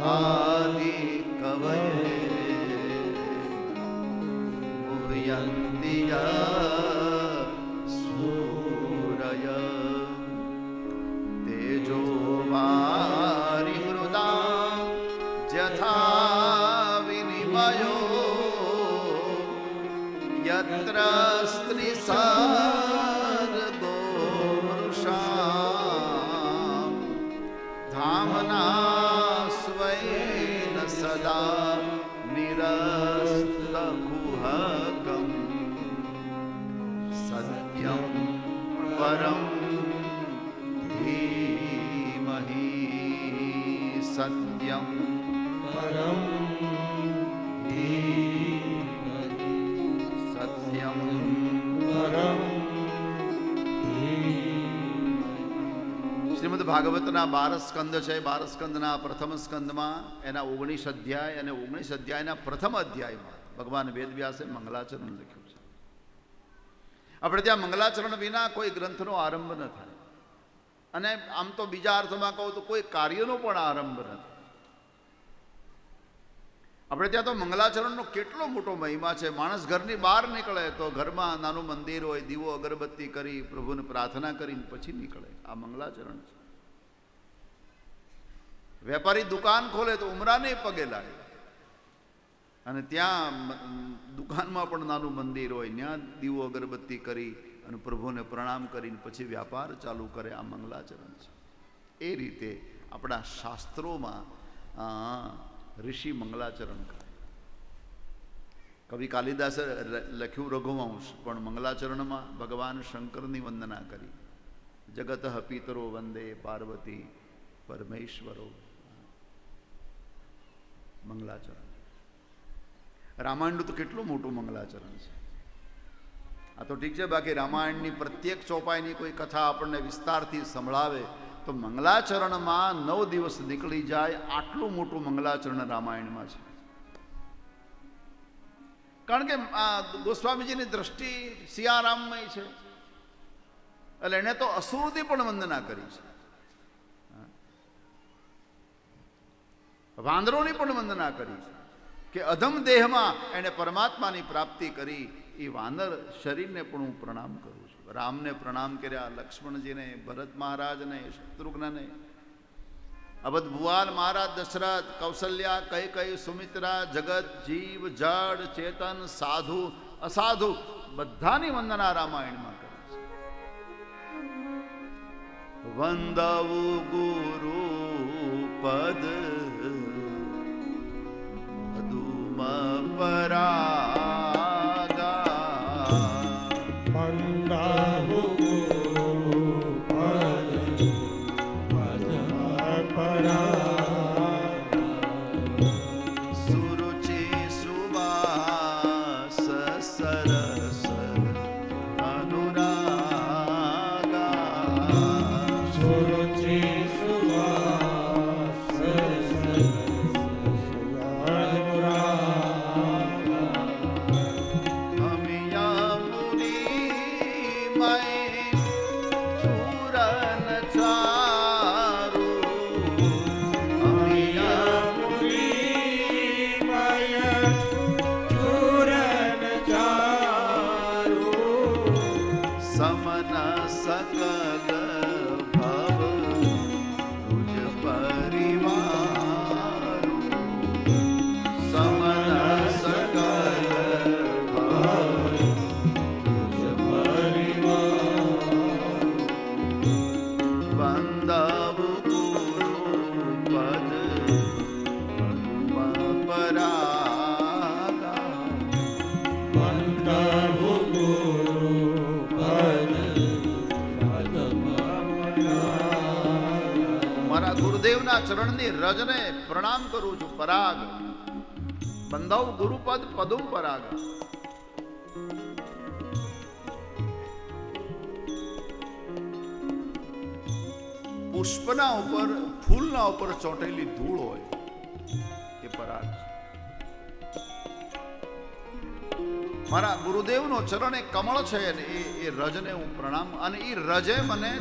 આદિ કવયે મુહ્યંતિ સૂરય તેજો વારી મૃદા યથા વિનિમયો યત્ર સ્ત્રી સર્ગો મૃષા ધામના સ્વૈન સદા નિરસ્તકુહકમ સત્યમ પરમ ધીમહિ સત્યમ પરમ સત્યમ પરમ. શ્રીમદ ભાગવતના 12 સ્કંદ છે. 12 સ્કંદના પ્રથમ સ્કંદમાં એના 19 અધ્યાય અને 19 અધ્યાયના પ્રથમ અધ્યાયમાં ભગવાન વેદવ્યાસે મંગલાચરણ લખ્યું છે. આપણે ત્યાં મંગલાચરણ વિના કોઈ ગ્રંથનો આરંભ ન થાય, અને આમ તો બીજા અર્થમાં કહું તો કોઈ કાર્યનો પણ આરંભ ન થાય. આપણે ત્યાં તો મંગલાચરણનો કેટલો મોટો મહિમા છે. માણસ ઘરની બહાર નીકળે તો ઘરમાં નાનું મંદિર હોય, દીવો અગરબત્તી કરી પ્રભુને પ્રાર્થના કરીને પછી નીકળે. આ મંગલાચરણ છે. વેપારી દુકાન ખોલે તો ઉમરાને પગે લાગે, અને ત્યાં દુકાનમાં પણ નાનું મંદિર હોય, ત્યાં દીવો અગરબત્તી કરી અને પ્રભુને પ્રણામ કરીને પછી વ્યાપાર ચાલુ કરે. આ મંગલાચરણ છે. એ રીતે આપણા શાસ્ત્રોમાં ઋષિ મંગલાચરણ કરે. કવિ કાલિદાસે લખ્યું રઘુવંશ, પણ મંગલાચરણમાં ભગવાન શંકરની વંદના કરી. જગત પિતરો વંદે પાર્વતી પરમેશ્વરો. મંગલાચરણ. રામાયણનું તો કેટલું મોટું મંગલાચરણ છે. આ તો ઠીક છે, બાકી રામાયણની પ્રત્યેક ચોપાઈની કોઈ કથા આપણને વિસ્તારથી સંભળાવે તો મંગલાચરણમાં 9 દિવસ નીકળી જાય. આટલું મોટું મંગલાચરણ રામાયણમાં છે. કારણ કે ગોસ્વામીજીની દ્રષ્ટિ સિયારામમય છે, એટલે એને તો અસુરથી પણ વંદના કરી છે, વાંદરોની પણ વંદના કરી છે, કે અધમ દેહમાં એને પરમાત્માની પ્રાપ્તિ કરી. એ વાનર શરીરને પણ હું પ્રણામ કરું છું. રામને પ્રણામ કર્યા, લક્ષ્મણજીને, ભરત મહારાજને, શત્રુઘ્નને, અવધ ભુવાલ મહારાજ, દશરથ, કૌશલ્યા, કૈકેયી, સુમિત્રા, જગત, જીવ, જડ, ચેતન, સાધુ, અસાધુ બધાની વંદના રામાયણમાં કરી છે. વંદવું ગુરુ પદ મધુમ પરા ચરણની રજને પ્રણામ કરું છું. પરાગ બંધવ ગુરુપદ પદુમ પરાગ. પુષ્પના ઉપર, ફૂલના ઉપર ચોંટેલી ધૂળ હોય એ પરાગ. મારા ગુરુદેવનો ચરણ એ કમળ છે, એ રજને હું પ્રણામ. અને એ રજે મને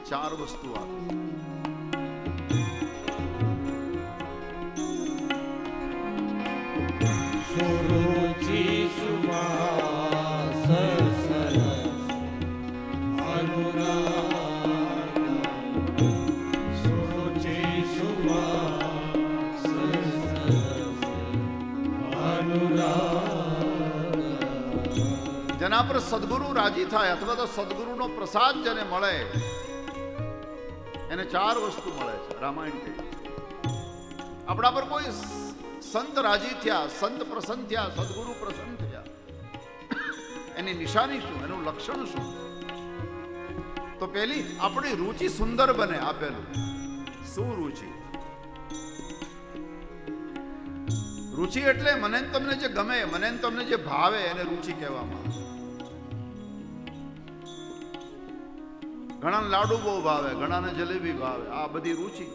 4 વસ્તુ આપી. જેના પર સદગુરુ રાજી થાય અથવા તો સદગુરુનો પ્રસાદ જેને મળે એને 4 વસ્તુ મળે છે. રામાયણ કહે છે આપણા પર કોઈ સંત રાજી થયા, સંત પ્રસન્ન થયા, સદગુરુ પ્રસન્ન થયા, એની નિશાની શું, એનું લક્ષણ શું? તો પેલી આપણી રુચિ સુંદર બને. આપેલું શું રુચિ? રુચિ એટલે મને તમને જે ગમે, મને તમને જે ભાવે એને રુચિ કહેવામાં આવે. ઘણાને લાડુ બહુ ભાવે, ઘણાને જલેબી ભાવે, આ બધી રુચિ.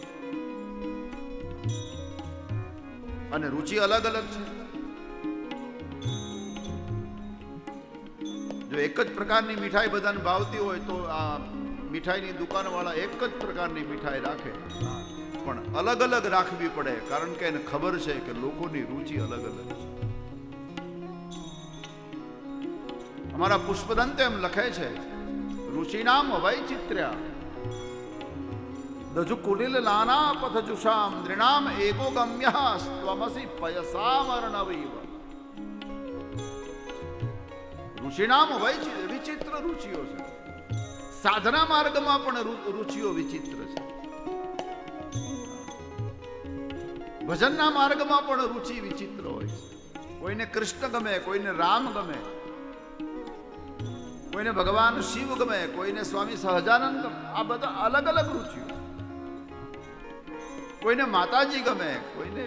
અને રુચિ અલગ અલગ છે. જો એક જ પ્રકારની મીઠાઈ બધાને ભાવતી હોય તો આ મીઠાઈની દુકાનવાળા એક જ પ્રકારની મીઠાઈ રાખે, પણ અલગ અલગ રાખવી પડે, કારણ કે એને ખબર છે કે લોકોની રુચિ અલગ અલગ છે. અમારા પુષ્પદંત એમ લખે છે, રુચિનામ વૈચિત્ર્યા દજુ કુલિલ નાના પથજુષામ નૃણામ એકો ગમ્યઃ સ્ત્વમસી પયસામર્ણવૈવ. રુચિનામ વિચિત્ર રુચિઓ છે. સાધના માર્ગમાં પણ રુચિઓ વિચિત્ર છે. ભજનના માર્ગમાં પણ રુચિ વિચિત્ર હોય છે. કોઈને કૃષ્ણ ગમે, કોઈને રામ ગમે, કોઈને ભગવાન શિવ ગમે, કોઈને સ્વામી સહજાનંદ ગમે. આ બધા અલગ અલગ રુચિઓ. કોઈને માતાજી ગમે, કોઈને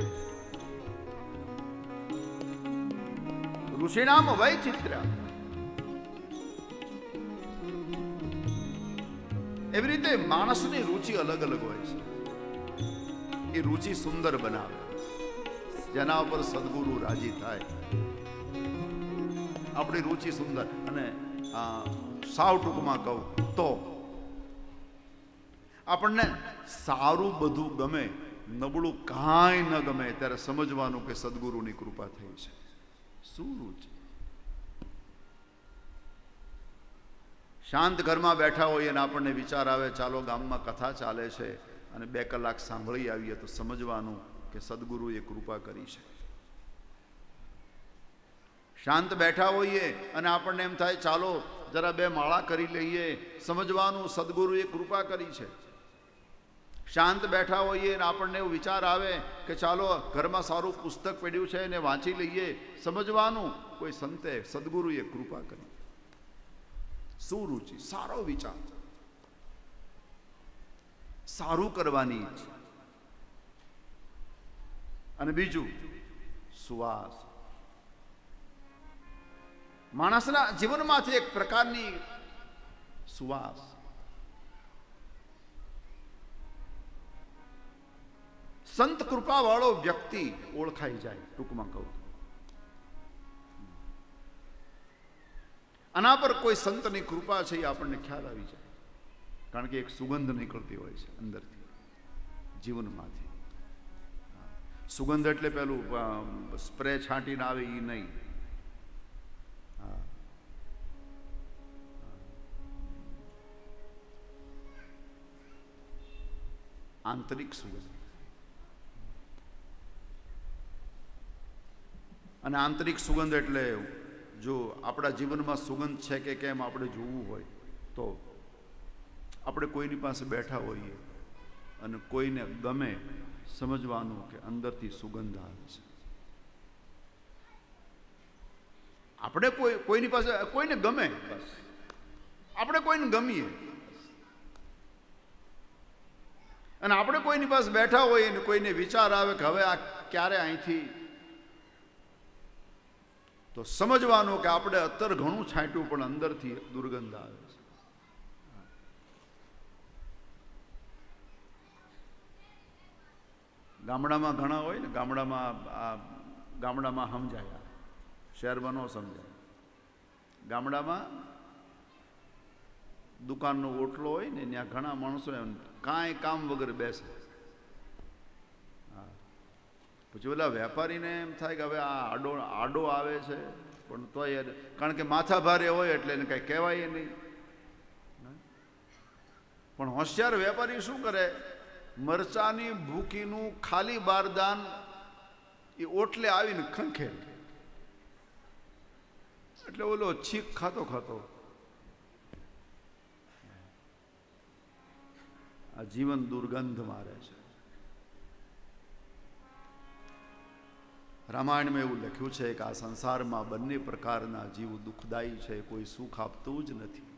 રુચિનામ વૈચિત્ર્ય. એવી રીતે માણસની રુચિ અલગ અલગ હોય છે. એ રુચિ સુંદર બનાવે, જેના ઉપર સદગુરુ રાજી થાય. આપણી રુચિ સુંદર. અને સાવ ટૂંકમાં કહું તો આપણને સારું બધું ગમે, નબળું કાંઈ ન ગમે, ત્યારે સમજવાનું કે સદગુરુની કૃપા થઈ છે. શું રુચિ? શાંત ઘરમાં બેઠા હોઈએ અને આપણને વિચાર આવે ચાલો ગામમાં કથા ચાલે છે અને 2 કલાક સાંભળી આવીએ, તો સમજવાનું કે સદગુરુએ કૃપા કરી છે. શાંત બેઠા હોઈએ અને આપણને એમ થાય ચાલો જરા 2 માળા કરી લઈએ, સમજવાનું સદગુરુએ કૃપા કરી છે. શાંત બેઠા હોઈએ અને આપણને એવો વિચાર આવે કે ચાલો ઘરમાં સારું પુસ્તક પડ્યું છે એને વાંચી લઈએ, સમજવાનું કોઈ સંતે સદગુરુએ કૃપા કરી. શું રુચિ? સારો વિચાર, સારું કરવાની ઈચ્છા. અને બીજું સુવાસ. માણસના જીવનમાંથી એક પ્રકારની સુવાસ. સંત કૃપા વાળો વ્યક્તિ ઓળખાઈ જાય. ટૂંકમાં કહું, આના પર કોઈ સંતની કૃપા છે એ આપણને ખ્યાલ આવી જાય, કારણ કે એક સુગંધ નીકળતી હોય છે અંદરથી, જીવનમાંથી. સુગંધ એટલે પેલું સ્પ્રે છાંટીને આવે એ નહીં. આંતરિક સુગંધ. અને આંતરિક સુગંધ એટલે જો આપણા જીવનમાં સુગંધ છે કે કેમ આપણે જોવું હોય તો આપણે કોઈની પાસે બેઠા હોઈએ અને કોઈને ગમે, સમજવાનું કે અંદરથી સુગંધ આવે છે. આપણે કોઈની પાસે કોઈને ગમે, બસ આપણે કોઈને ગમીએ. અને આપણે કોઈની પાસે બેઠા હોઈએ અને કોઈને વિચાર આવે કે હવે આ ક્યારે અહીંથી, તો સમજવાનું કે આપણે અત્તર ઘણું છાંટ્યું પણ અંદરથી દુર્ગંધ આવે છે. ગામડામાં ઘણા હોય ને, ગામડામાં સમજાય, શહેરમાં ન સમજાય. ગામડામાં દુકાનનો ઓટલો હોય ને, ત્યાં ઘણા માણસો એમ કાંઈ કામ વગર બેસે. પછી ઓલા વેપારીને એમ થાય કે હવે આ આડો આવે છે, પણ તોય કારણ કે માથા ભારે હોય એટલે એને કાંઈ કહેવાય નહીં. પણ હોશિયાર વેપારી શું કરે, મરચાની ભૂકીનું ખાલી બારદાન એ ઓટલે આવીને ખંખે, એટલે ઓલો છીક ખાતો ખાતો આ જીવન દુર્ગંધ મારે છે. રામાયણમાં એવું લખ્યું છે કે આ સંસારમાં બંને પ્રકારના જીવ દુઃખદાયી છે, કોઈ સુખ આપતું જ નથી.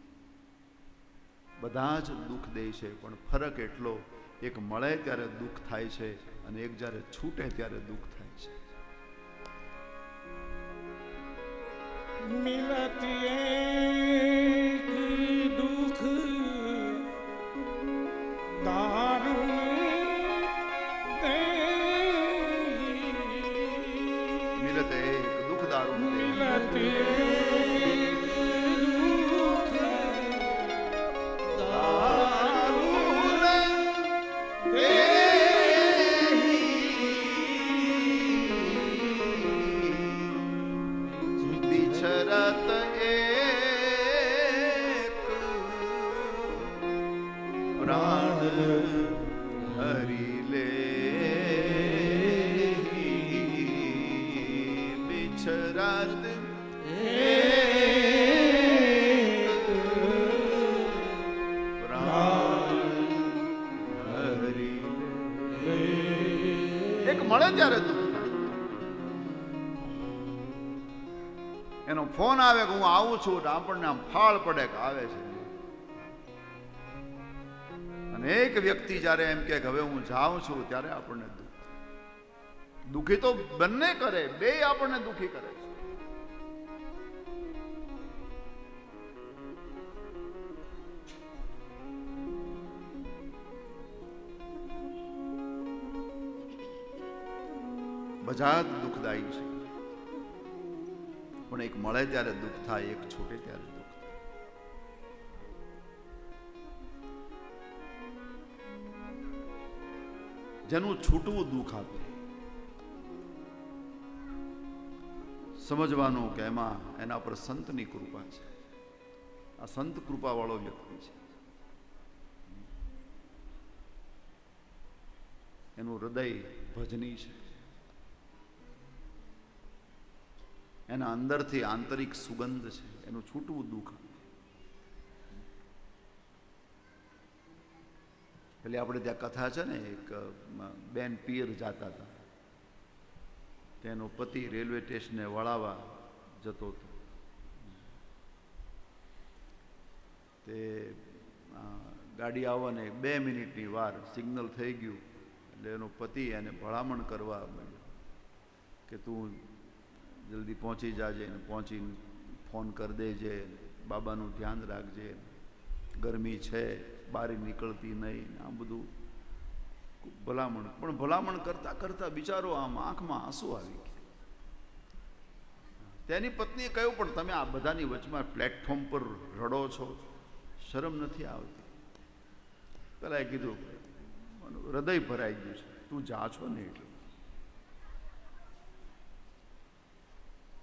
બધા જ દુઃખ દે છે, પણ ફરક એટલો, એક મળે ત્યારે દુઃખ થાય છે અને એક જ્યારે છૂટે ત્યારે દુઃખ થાય છે. દુઃખ દારૂણ મિલતે એક દુઃખ દારૂણ મિલતે મળે ત્યારે દુઃખ. એનો ફોન આવે કે હું આવું છું, આપણને આમ ફાળ પડે કે આવે છે. અને એક વ્યક્તિ જ્યારે એમ કે હવે હું જાઉં છું, ત્યારે આપણને દુઃખ. દુઃખી તો બંને કરે, બે આપણને દુઃખી કરે છે. બધા જ દુઃખદાયી છે, પણ એક મળે ત્યારે દુઃખ થાય, એક છૂટે ત્યારે દુઃખ થાય. જેનું છૂટવું દુઃખ આપે, સમજવાનું કે એમાં એના પર સંતની કૃપા છે. આ સંત કૃપા વાળો વ્યક્તિ છે, એનું હૃદય ભજની છે, એના અંદરથી આંતરિક સુગંધ છે, એનું છૂટવું દુઃખ. એટલે આપણે ત્યાં કથા છે ને, એક બેન પિયર જાતા હતા, તેનો પતિ રેલવે સ્ટેશને વળાવવા જતો હતો. તે ગાડી આવવાને 2 મિનિટની વાર, સિગ્નલ થઈ ગયું એટલે એનો પતિ એને ભલામણ કરવા માંડ્યો કે તું જલ્દી પહોંચી જાજે, ને પહોંચીને ફોન કરી દેજે, બાબાનું ધ્યાન રાખજે, ગરમી છે, બહાર નીકળતી નહીં, આ બધું ભલામણ. પણ ભલામણ કરતા કરતા બિચારો આમ આંખમાં આંસુ આવી ગયા. તેની પત્નીએ કહ્યું, પણ તમે આ બધાની વચમાં પ્લેટફોર્મ પર રડો છો, શરમ નથી આવતી? પેલા એ કીધું, હૃદય ભરાઈ ગયું છે, તું જા છો ને એટલે.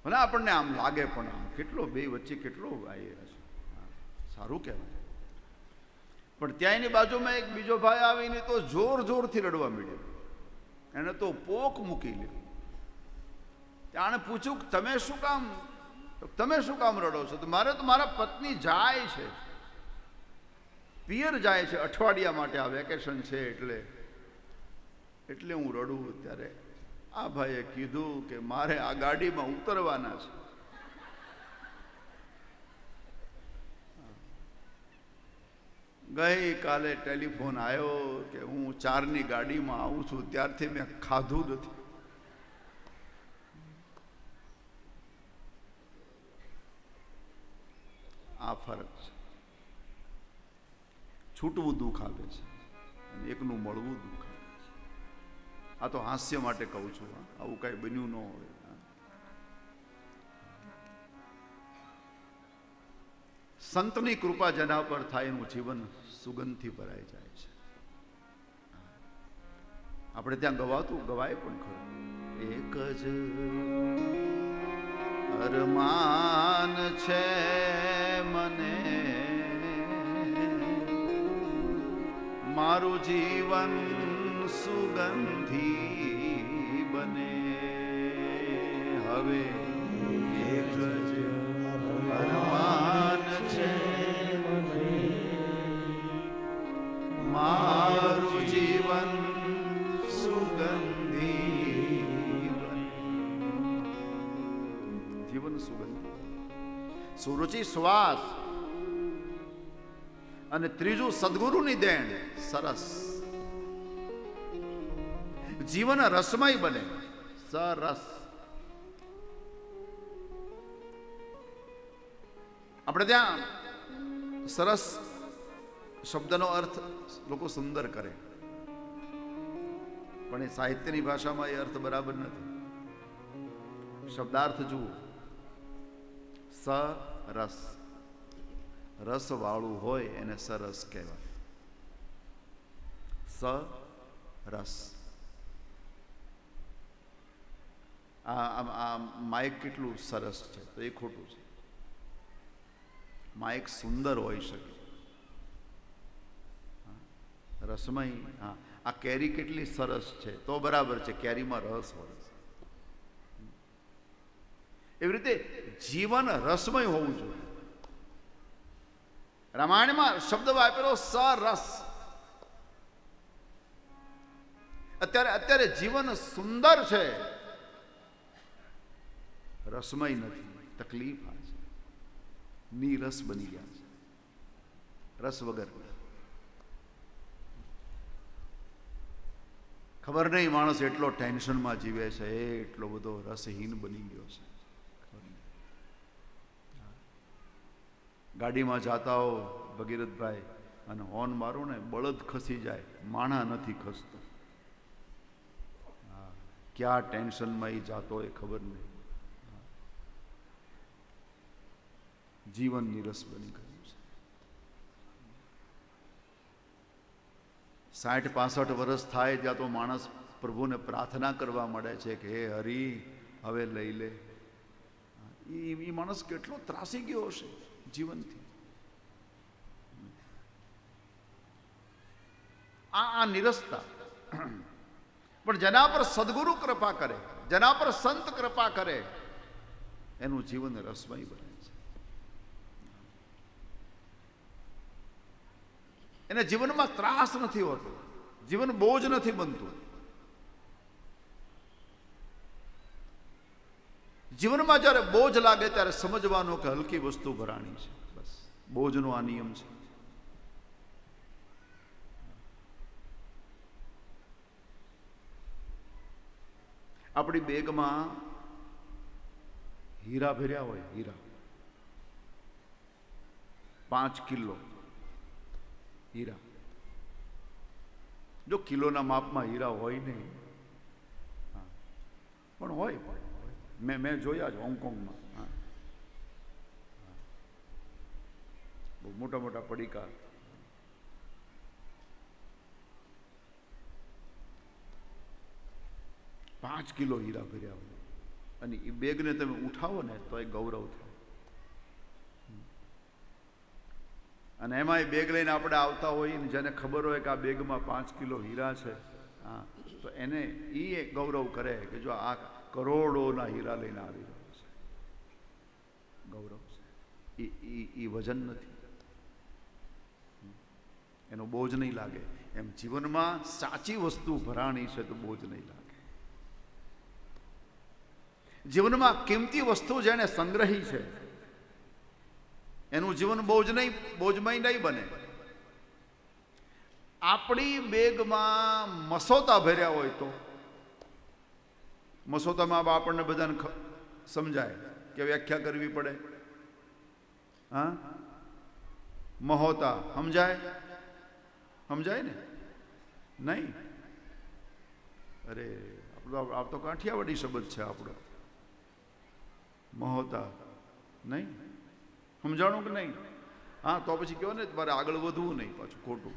ભલે આપણને આમ લાગે, પણ આમ કેટલો બે વચ્ચે કેટલો સારું કહેવાય. પણ ત્યાં એની બાજુમાં એક બીજો ભાઈ આવીને તો જોર જોરથી રડવા મળ્યો. એને તો પોક મૂકી લીધું. ત્યાં પૂછ્યું, તમે શું કામ રડો છો? તો મારે તો મારા પત્ની જાય છે, પિયર જાય છે અઠવાડિયા માટે, આ વેકેશન છે એટલે હું રડું. ત્યારે આ ભાઈએ કીધું કે મારે આ ગાડીમાં ઉતરવાના છે. ગઈ કાલે ટેલિફોન આવ્યો કે હું 4ની ગાડીમાં આવું છું, ત્યારથી મેં ખાધું નથી. આ ફરક છે. છૂટવું દુઃખ આપે છે અને એકનું મળવું દુઃખ આપે છે. આ તો હાસ્ય માટે કહું છું, આવું કઈ બન્યું ન હોય. સંતની કૃપા જેના પર થાય એનું જીવન સુગંધથી ભરાઈ જાય છે. આપણે ત્યાં ગવાય પણ ખરું, એક જ અરમાન છે મને, મારું જીવન સુગંધી બને. હવે એક જ અરમાન છે મને મારું જીવન સુગંધી બને. જીવન સુગંધી, સુરુચિ શ્વાસ, અને ત્રીજું સદગુરુની દેણ સરસ. જીવન રસમય બને, સરસ. આપણે ત્યાં સરસ શબ્દનો અર્થ લોકો સુંદર કરે, પણ એ સાહિત્યની ભાષામાં એ અર્થ બરાબર નથી. શબ્દાર્થ જુઓ, સરસ, રસ વાળું હોય એને સરસ કહેવાય. સરસ. આ માઇક કેટલું સરસ છે, તો એ ખોટું છે. માઇક સુંદર હોઈ શકે, રસમય. હા, આ કેરી કેટલી સરસ છે, તો બરાબર છે, કેરીમાં રસ હોય. એવી રીતે જીવન રસમય હોવું જોઈએ. રામાયણમાં શબ્દ વાપરેલો સરસ. અત્યારે જીવન સુંદર છે, રસમય નથી, તકલીફ આ છે. નીરસ બની ગયા છે, રસ વગર. ખબર નહીં માણસ એટલો ટેન્શનમાં જીવે છે, એટલો બધો રસહીન બની ગયો છે. ગાડીમાં જાતા હો ભગીરથભાઈ, અને હોર્ન મારો ને બળદ ખસી જાય, માણા નથી ખસતો. ક્યાં ટેન્શનમાં એ જાતો એ ખબર નહીં. જીવન નીરસ બની ગયું છે. 60-65 વર્ષ થાય ત્યાં તો માણસ પ્રભુને પ્રાર્થના કરવા મળે છે કે હે હરી, હવે લઈ લે. એ માણસ કેટલો ત્રાસી ગયો હશે જીવનથી. આ નિરસતા. પણ જેના પર સદગુરુ કૃપા કરે, જેના પર સંત કૃપા કરે, એનું જીવન રસમય બને છે. એને જીવનમાં ત્રાસ નથી હોતો, જીવન બોજ નથી બનતું. જીવનમાં જ્યારે બોજ લાગે ત્યારે સમજવાનું કે હલકી વસ્તુ ભરાણી છે. બસ બોજનો આ નિયમ છે. આપણી બેગમાં હીરા ભર્યા હોય, હીરા 5 કિલો હીરા. જો કિલોના માપમાં હીરા હોય નહીં, પણ હોય. મેં જોયા છે હોંગકોંગમાં. બહુ મોટા મોટા પડીકા. પાંચ કિલો હીરા ભર્યા હોય, અને એ બેગને તમે ઉઠાવો ને તો એ ગૌરવ થાય. અને એમાં એ બેગ લઈને આપણે આવતા હોઈએ ને, જેને ખબર હોય કે આ બેગમાં 5 કિલો હીરા છે, હા, તો એને એ ગૌરવ કરે કે જો આ કરોડોના હીરા લઈને આવી રહ્યો છે. ગૌરવ છે. એ વજન નથી, એનો બોજ નહીં લાગે. એમ જીવનમાં સાચી વસ્તુ ભરાણી છે તો બોજ નહીં લાગે. જીવનમાં કિંમતી વસ્તુ જેને સંગ્રહી છે એનું જીવન બોજમય નહીં બને. આપણી બેગમાં મસોતા ભર્યા હોય તો, મસોતામાં આપણને બધાને સમજાય કે વ્યાખ્યા કરવી પડે. હા, મહોતા સમજાય ને? નહીં. અરે આ તો કાઠિયાવાડી શબ્દ છે આપણો. મહોતા નહીં સમજાણું કે નહીં? હા, તો પછી કહો ને તમારે આગળ વધવું નહીં, પાછું ખોટું.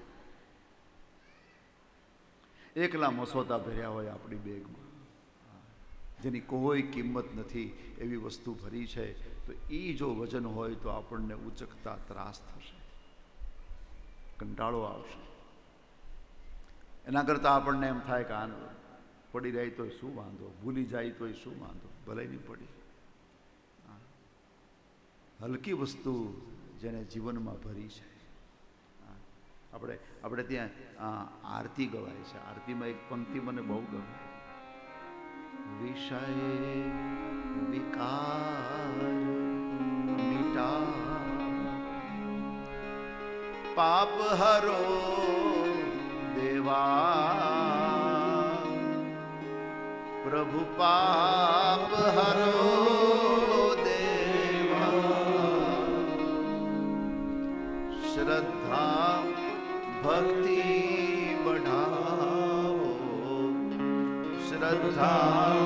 એકલા મસોતા ભર્યા હોય આપણી બેગમાં, જેની કોઈ કિંમત નથી એવી વસ્તુ ભરી છે, તો એ જો વજન હોય તો આપણને ઉચકતા ત્રાસ થશે, કંટાળો આવશે. એના કરતાં આપણને એમ થાય કે આ પડી રહી તો શું વાંધો, ભૂલી જાય તો શું વાંધો, ભલે નહીં પડી. હલકી વસ્તુ જેને જીવનમાં ભરી છે. આપણે ત્યાં આરતી ગવાય છે. આરતીમાં એક પંક્તિ મને બહુ ગમે. વિષય વિકાર મિટા પાપ હરો દેવા પ્રભુ પાપ હરો શ્રદ્ધા ભક્તિ બઢાવો શ્રદ્ધા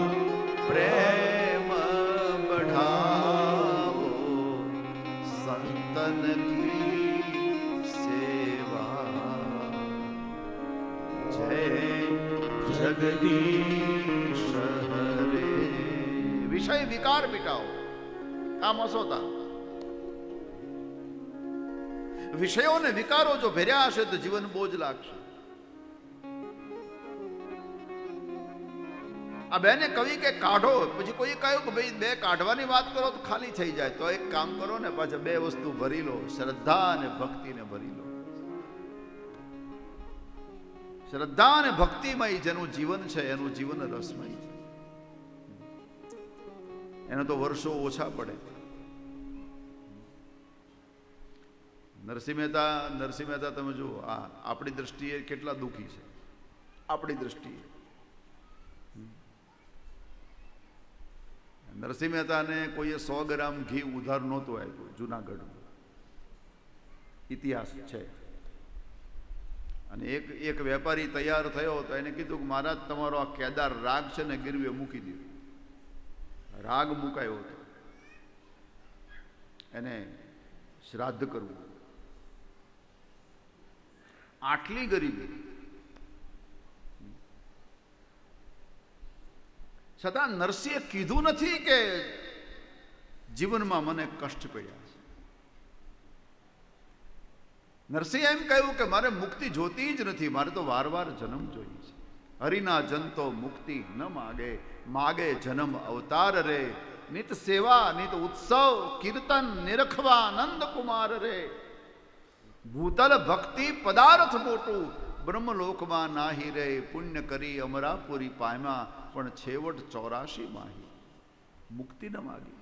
પ્રેમ બઢાવો સંતન કી સેવા જય જગદીશ હરે. વિષય વિકાર મિટાવો. કામ અસોતા વિષયો ને વિકારો જો ભર્યા હશે તો જીવન બોજ લાગશે. આ બેને કવિ કે કાઢો, પછી કોઈ કહ્યું કે ભાઈ બે કાઢવાની વાત કરો તો ખાલી થઈ જાય. તો એક કામ કરો ને, પાછા બે વસ્તુ ભરી લો, શ્રદ્ધા અને ભક્તિને ભરી લો. શ્રદ્ધા અને ભક્તિમય જેનું જીવન છે એનું જીવન રસમય છે. એને તો વર્ષો ઓછા પડે. નરસિંહ મહેતા તમે જુઓ, આપણી દ્રષ્ટિએ કેટલા દુઃખી છે. આપણી દ્રષ્ટિએ નરસિંહ મહેતાને કોઈએ 100 ગ્રામ ઘી ઉધાર નહોતું આપ્યું. જુનાગઢ ઇતિહાસ છે. અને એક વેપારી તૈયાર થયો તો એને કીધું કે મહારાજ તમારો આ કેદાર રાગ છે ને ગીરવે મૂકી દીધો. રાગ મુકાયો હતો, એને શ્રાદ્ધ કરવું. આટલી ગરીબી છતાં નરસિંહે કીધું નથી કે જીવનમાં મને કષ્ટ પડ્યા છે. નરસિંહે એમ કહ્યું કે મારે મુક્તિ જોતી જ નથી, મારે તો વારવાર જન્મ જોઈએ છે. હરિના જનતો મુક્તિ ન માગે, માગે જન્મ અવતાર રે. નિત સેવા નિત ઉત્સવ કીર્તન નિરખવા નંદ કુમાર રે. ભૂતલ ભક્તિ પદાર્થ મોટું, બ્રહ્મલોકમાં નાહી રે. પુણ્ય કરી અમરાપુરી પામ્યા, પણ છેવટ 84 માહી. મુક્તિ ન માગી,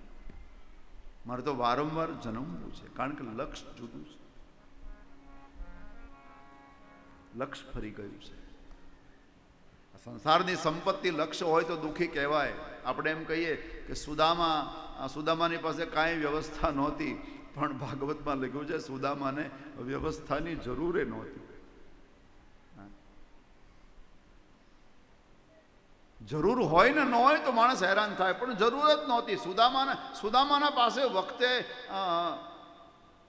મારે તો વારંવાર જન્મવું છે. કારણ કે લક્ષ જુદું છે, લક્ષ ફરી ગયું છે. સંસારની સંપત્તિ લક્ષ્ય હોય તો દુઃખી કહેવાય. આપણે એમ કહીએ કે સુદામાની પાસે કાંઈ વ્યવસ્થા નહોતી, પણ ભાગવતમાં લખ્યું છે સુદામાને વ્યવસ્થાની જરૂર નહોતી. જરૂર હોય ને ન હોય તો માણસ હેરાન થાય, પણ જરૂર જ નહોતી. સુદામાના પાસે વખતે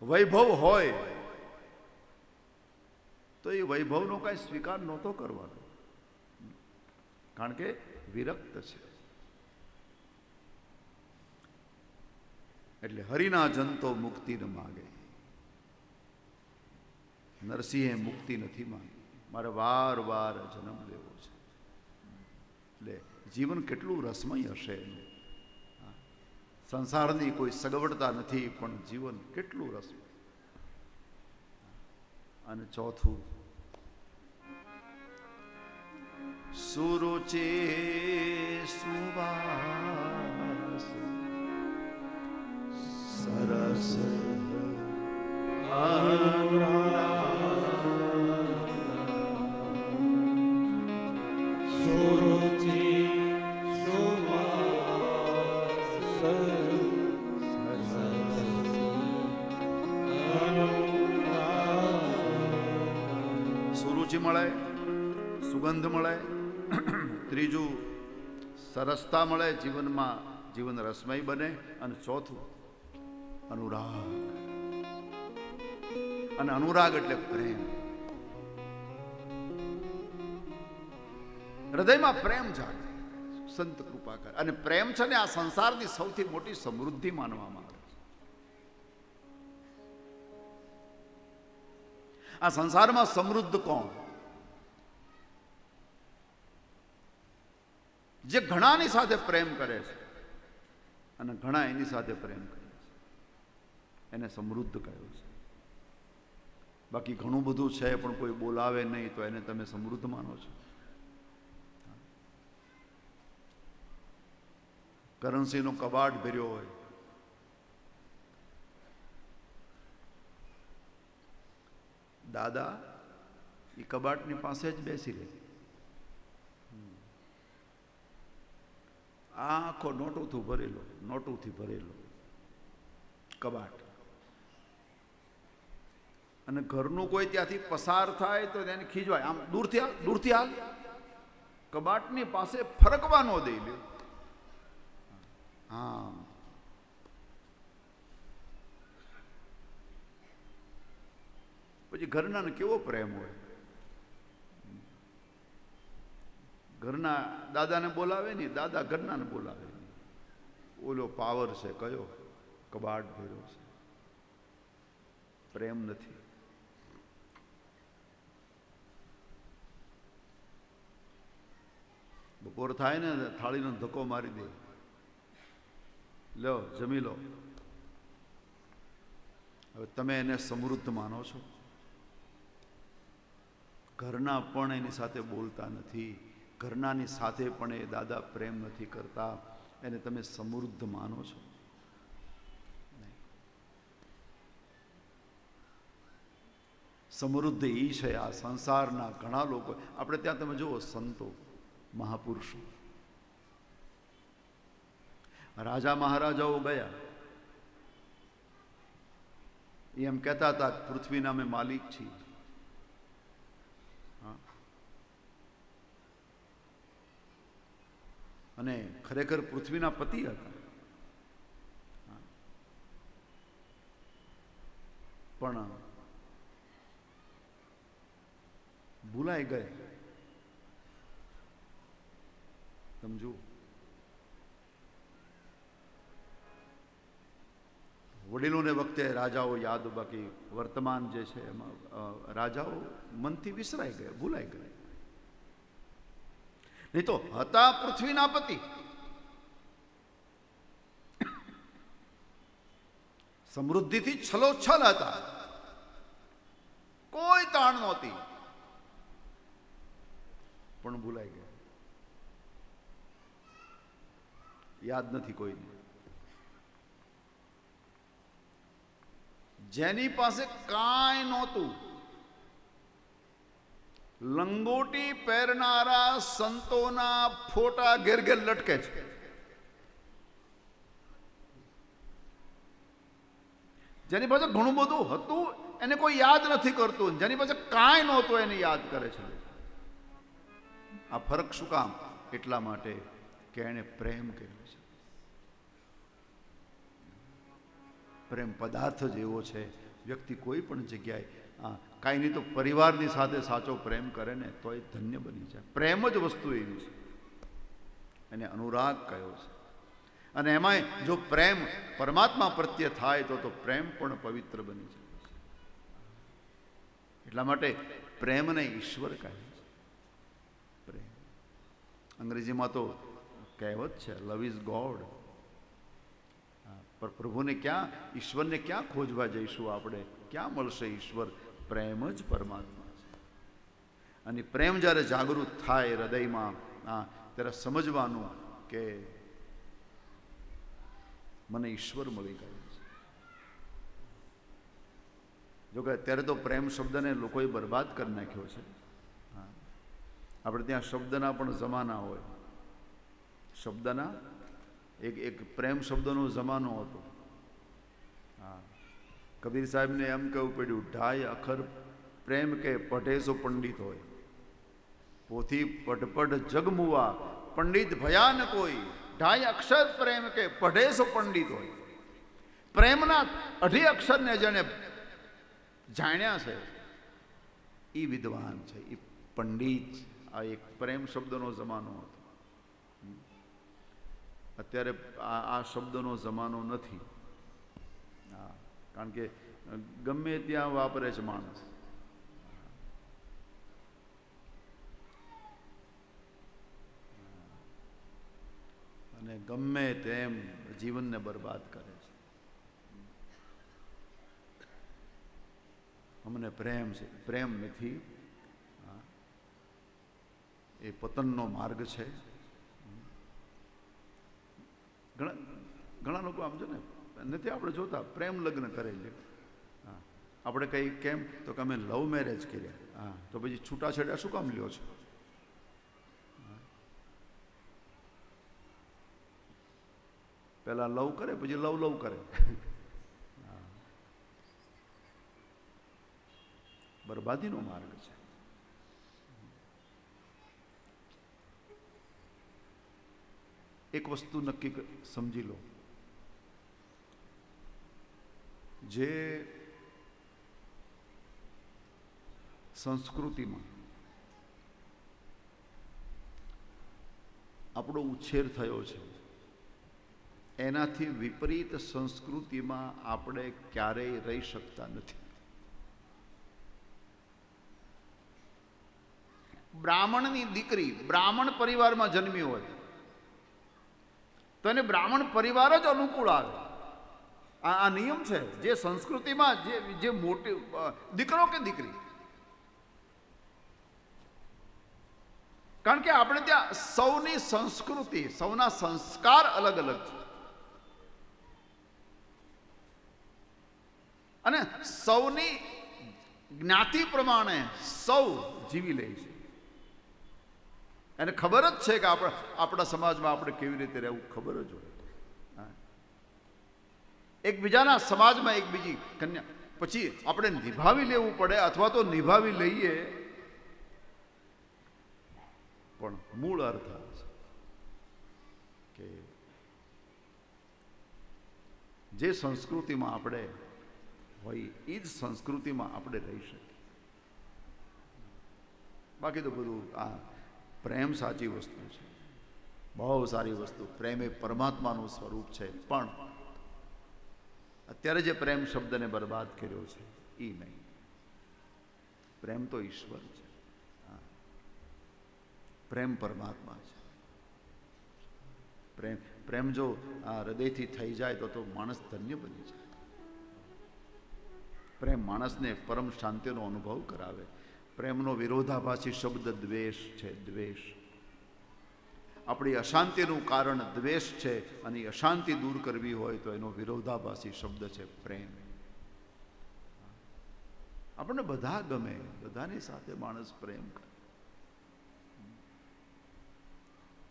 વૈભવ હોય તો એ વૈભવનો કાંઈ સ્વીકાર નહોતો કરવાનો, કારણ કે વિરક્ત છે. એટલે હરિના જનતો મુક્તિ ન માગે. નરસિંહે મુક્તિ નથી માંગી, મારે વાર જન્મ લેવો છે. એટલે જીવન કેટલું રસમય હશે એનું. સંસારની કોઈ સગવડતા નથી, પણ જીવન કેટલું રસમય. અને ચોથું, સુરુચિ સુવાસ સરસ સુરુચિ સુવાસ સુરુચિ મળે, સુગંધ મળે. ત્રીજું, સરસતા મળે જીવનમાં, જીવન રસમય બને. અને ચોથું, અનુરાગ. અને અનુરાગ એટલે પ્રેમ. હૃદયમાં પ્રેમ જાગે, સંત કૃપા કરે. અને પ્રેમ છે ને આ સંસારની સૌથી મોટી સમૃદ્ધિ માનવામાં આવે છે. આ સંસારમાં સમૃદ્ધ કોણ? જે ઘણાની સાથે પ્રેમ કરે છે અને ઘણા એની સાથે પ્રેમ કરે છે. એને સમૃદ્ધ કહ્યું છે. બાકી ઘણું બધું છે પણ કોઈ બોલાવે નહીં તો એને તમે સમૃદ્ધ માનો છો? કરન્સીનો કબાટ ભર્યો હોય, દાદા એ કબાટની પાસે જ બેસી રહે. આખો નોટોથી ભરેલો કબાટ, અને ઘરનું કોઈ ત્યાંથી પસાર થાય તો તેને ખીજવાય, આમ દૂરથી હાલ, કબાટની પાસે ફરકવા ન દઈ લે. હા, પછી ઘરનાને કેવો પ્રેમ હોય. ઘરના દાદાને બોલાવે નહીં, દાદા ઘરનાને બોલાવે નહીં. ઓલો પાવર છે કયો? કબાટ ભર્યો છે. પ્રેમ નથી. બપોર થાય ને થાળીનો ધક્કો મારી દે, લો જમી લો. હવે તમે એને સમૃદ્ધ માનો છો? ઘરના પણ એની સાથે બોલતા નથી, ઘરનાની સાથે પણ એ દાદા પ્રેમ નથી કરતા, એને તમે સમૃદ્ધ માનો છો? સમૃદ્ધ એ છે આ સંસારના ઘણા લોકો. આપણે ત્યાં તમે જુઓ, સંતો મહાપુરુષો, રાજા મહારાજાઓ ગયા, એમ કહેતા હતા પૃથ્વીના અમે માલિક છીએ. અને ખરેખર પૃથ્વીના પતિ હતા, પણ ભૂલાઈ ગયા. સમજો, વડીલોને વખતે રાજાઓ યાદ, બાકી વર્તમાન જે છે એમાં રાજાઓ મનથી વિસરાઈ ગયા, ભૂલાઈ ગયા. નહીં તો હતા પૃથ્વીના પતિ, સમૃદ્ધિથી છલોછલ હતા, કોઈ તાણ નહોતી, પણ ભૂલાઈ ગયા. યાદ નથી કોઈને. જેની પાસે કાંઈ નહોતું, લંગોટી પહેરનારા સંતોના ફોટા ઘેર ઘેર લટકે છે. જેની પાસે ઘણું બધું હતું એને કોઈ યાદ નથી કરતું, જેની પાસે કાંઈ નહોતું એને યાદ કરે છે. આ ફરક શું કામ? એટલા માટે કે એને પ્રેમ કર્યો છે. પ્રેમ પદાર્થ જ એવો છે, વ્યક્તિ કોઈ પણ જગ્યાએ કાંઈ નહીં તો પરિવારની સાથે સાચો પ્રેમ કરે ને તો એ ધન્ય બની જાય. પ્રેમ જ વસ્તુ એવી છે, એને અનુરાગ કયો છે. અને એમાંય જો પ્રેમ પરમાત્મા પ્રત્યે થાય તો પ્રેમ પણ પવિત્ર બની જાય. એટલા માટે પ્રેમને ઈશ્વર કહે છે. પ્રેમ અંગ્રેજીમાં તો કહેવત છે, લવ ઇઝ ગોડ. પર પ્રભુને ક્યાં, ઈશ્વરને ક્યાં ખોજવા જઈશું આપણે? ક્યાં મળશે ઈશ્વર? પ્રેમ જ પરમાત્મા છે. અને પ્રેમ જ્યારે જાગૃત થાય હૃદયમાં, ત્યારે સમજવાનું કે મને ઈશ્વર મળી ગયો છે. જોકે અત્યારે તો પ્રેમ શબ્દને લોકોએ બરબાદ કરી નાખ્યો છે. આપણે ત્યાં શબ્દના પણ જમાના હોય. શબ્દના એક પ્રેમ શબ્દનો જમાનો હતો. કબીર સાહેબને એમ કહેવું પડ્યું, 2.5 અખર પ્રેમ કે પઢે સો પંડિત હોય, પોથી પટપટ જગમુવા પંડિત ભયા ન કોઈ. 2.5 અક્ષર પ્રેમ કે પઢે સો પંડિત હોય. પ્રેમના 2.5 અક્ષરને જેને જાણ્યા છે એ વિદ્વાન છે, એ પંડિત. આ એક પ્રેમ શબ્દનો જમાનો હતો. અત્યારે આ શબ્દનો જમાનો નથી. કારણ કે ગમે ત્યાં વાપરે છે માણસ. અને ગમે તેમ જીવનને બરબાદ કરે છે. અમને પ્રેમ છે. પ્રેમ નથી, એ પતનનો માર્ગ છે. ઘણા લોકો આમ છે ને, નથી આપણે જોતા પ્રેમ લગ્ન કરેલી. હા, આપણે કઈ કેમ તો કે અમે લવ મેરેજ કર્યા. હા, તો પછી છૂટાછેડા શું કામ લ્યો છો? પેલા લવ કરે પછી લવ કરે. બરબાદીનો માર્ગ છે. એક વસ્તુ નક્કી સમજી લો, જે સંસ્કૃતિમાં આપણો ઉછેર થયો છે, એનાથી વિપરીત સંસ્કૃતિમાં આપણે ક્યારેય રહી શકતા નથી. બ્રાહ્મણની દીકરી બ્રાહ્મણ પરિવારમાં જન્મી હોય તો એને બ્રાહ્મણ પરિવાર જ અનુકૂળ આવે. આ નિયમ છે. જે સંસ્કૃતિમાં જે મોટી દીકરો કે દીકરી, કારણ કે આપણે ત્યાં સૌની સંસ્કૃતિ, સૌના સંસ્કાર અલગ અલગ છે, અને સૌની જ્ઞાતિ પ્રમાણે સૌ જીવી લે છે. એને ખબર જ છે કે આપણા સમાજમાં આપણે કેવી રીતે રહેવું, ખબર જ હોય. એકબીજાના સમાજમાં એક બીજી કન્યા પછી આપણે નિભાવી લેવું પડે, અથવા તો નિભાવી લઈએ, પણ મૂળ અર્થ છે કે જે સંસ્કૃતિમાં આપણે હોય એ જ સંસ્કૃતિમાં આપણે રહી શકીએ. બાકી તો બધું આ પ્રેમ સાચી વસ્તુ છે, બહુ સારી વસ્તુ. પ્રેમ એ પરમાત્માનું સ્વરૂપ છે, પણ અત્યારે જે પ્રેમ શબ્દને બરબાદ કર્યો છે એ નહીં. પ્રેમ તો ઈશ્વર છે, પ્રેમ પરમાત્મા છે. પ્રેમ જો આ હૃદયથી થઈ જાય તો માણસ ધન્ય બની જાય. પ્રેમ માણસને પરમ શાંતિનો અનુભવ કરાવે. પ્રેમનો વિરોધાભાસી શબ્દ દ્વેષ છે. દ્વેષ આપણી અશાંતિનું કારણ દ્વેષ છે, અને અશાંતિ દૂર કરવી હોય તો એનો વિરોધાભાસી શબ્દ છે પ્રેમ. આપણને બધા ગમે, બધાની સાથે માણસ પ્રેમ કરે,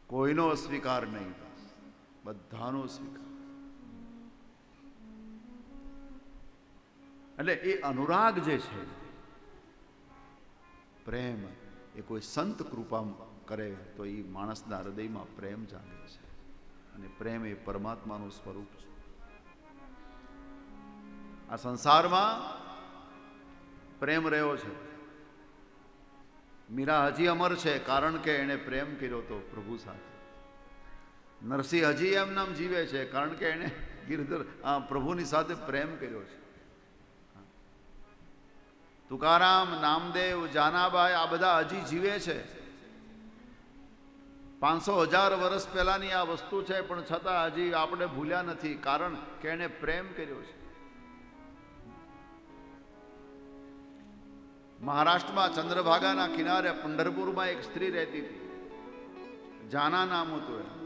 કોઈનો અસ્વીકાર નહીં, બધાનો સ્વીકાર. એટલે એ અનુરાગ જે છે, પ્રેમ એ કોઈ સંત કૃપા કરે તો એ માણસના હૃદયમાં પ્રેમ જાગે છે, અને પ્રેમ એ પરમાત્માનું સ્વરૂપ છે. આ સંસારમાં પ્રેમ રહ્યો છે. મીરા હજી અમર છે કારણ કે એણે પ્રેમ કર્યો હતો પ્રભુ સાથે. નરસિંહ હજી એમ નામ જીવે છે કારણ કે એણે ગિરધર પ્રભુની સાથે પ્રેમ કર્યો છે. તુકારામ, નામદેવ, જાનાબાઈ આ બધા હજી જીવે છે. 500,000 વર્ષ પહેલાની આ વસ્તુ છે, પણ છતાં હજી આપણે ભૂલ્યા નથી, કારણ કે એણે પ્રેમ કર્યો છે. મહારાષ્ટ્રમાં ચંદ્રભાગાના કિનારે પંઢરપુરમાં એક સ્ત્રી રહેતી હતી, જાના નામ હતું એનું.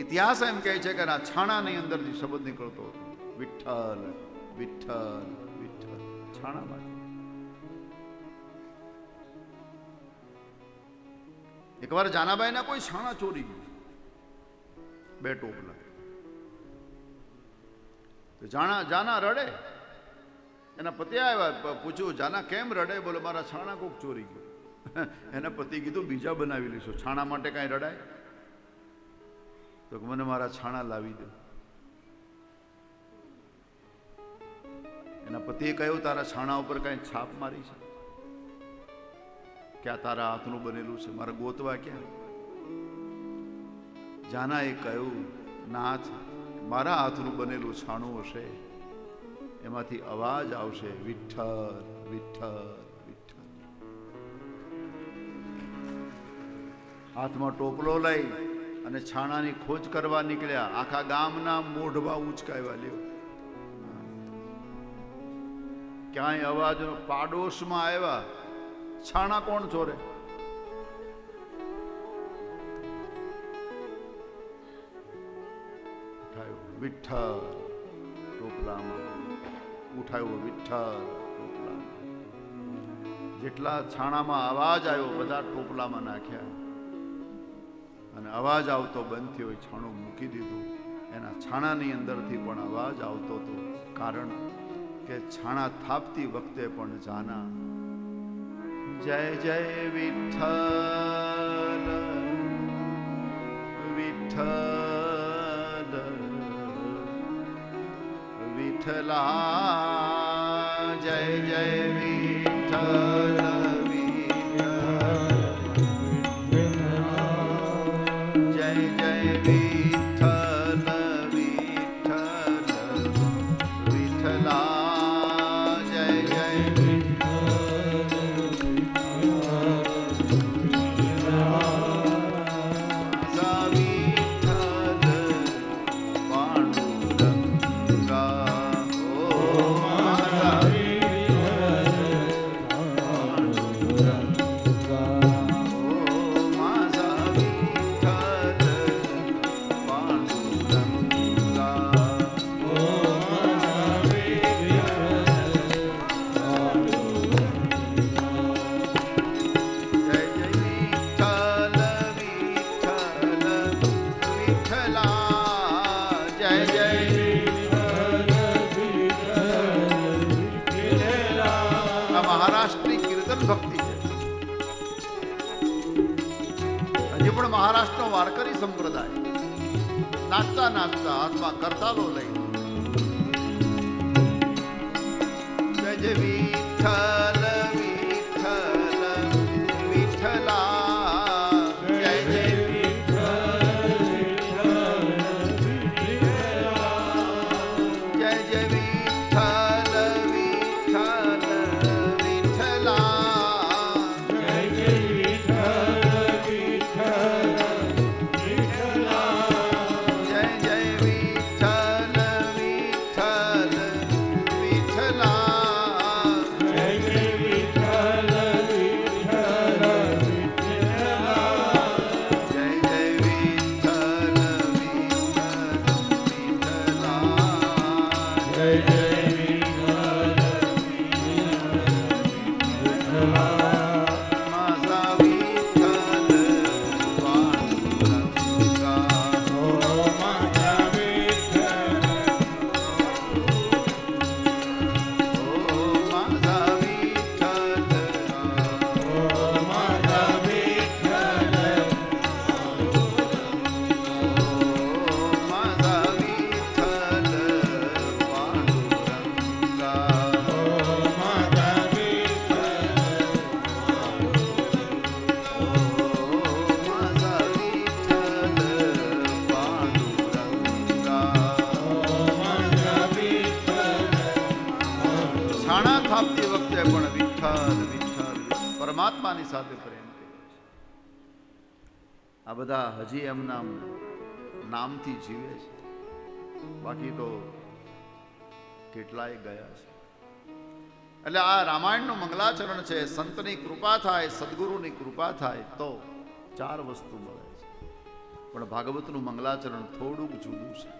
ઇતિહાસ એમ કહે છે કે આ છાણાની અંદરથી શબ્દ નીકળતો હતો, વિઠ્ઠલ વિઠ્ઠલ વિઠ્ઠલ, છાણામાંથી. એકવાર જાનાબાઈના કોઈ છાણા ચોરી ગયું, 2 ટોપલા. તો જાના રડે. એના પતિ આવ્યા, પૂછ્યું જાના કેમ રડે? બોલે મારા છાણા કોક ચોરી ગયું. એના પતિ કીધું બીજા બનાવી લઈશું, છાણા માટે કાંઈ રડાય? તો મને મારા છાણા લાવી દો. એના પતિએ કહ્યું તારા છાણા ઉપર કાંઈ છાપ મારી છે? કે આ તારા હાથનું બનેલું છે, મારે ગોતવા ક્યાં? જાનાએ કહ્યું નાથ, મારા હાથનું બનેલું છાણું હશે, એમાંથી અવાજ આવશે વિઠ્ઠલ વિઠ્ઠલ વિઠ્ઠલ. હાથમાં ટોપલો લઈ અને છાણાની ખોજ કરવા નીકળ્યા. આખા ગામના મોઢવા ઉચકાવ્યા. લ્યો ક્યાંય અવાજનો પાડોશમાં આવ્યા, છાણા કોણ ચોરે? વિઠ્ઠલ ટોપલામાં ઉઠાવ્યો, વિઠ્ઠલ ટોપલામાં. જેટલા છાણામાં અવાજ આવ્યો બધા ટોપલામાં નાખ્યા, અને અવાજ આવતો બંધ થયો, છાણું મૂકી દીધું. એના છાણાની અંદરથી પણ અવાજ આવતો હતો, કારણ કે છાણા થાપતી વખતે પણ જાના જય જય વિઠ્ઠલ વિઠ્ઠલ વિઠ્ઠલા, જય જય વિઠ્ઠલ મહારાષ્ટ્રની કીર્તન ભક્તિ છે. હજી પણ મહારાષ્ટ્રનો વારકરી સંપ્રદાય નાચતા નાચતા હાથમાં કરતાલો લઈ જય જય વિઠ્ઠલ વિઠ્ઠલ વિઠ્ઠલા, જય જય જય જય વિઠ્ઠલ વિઠ્ઠલ થાપતી વખતે પણ વિઠ્ઠલ વિઠ્ઠલ પરમાત્માની સાથે પ્રેમ કર્યો છે. આ બધા હજી એમના નામથી જીવે છે, બાકી તો કેટલાય ગયા છે. એટલે આ રામાયણનું મંગલાચરણ છે. સંતની કૃપા થાય, સદગુરુની કૃપા થાય તો 4 વસ્તુ મળે છે. પણ ભાગવતનું મંગલાચરણ થોડુંક જુદું છે.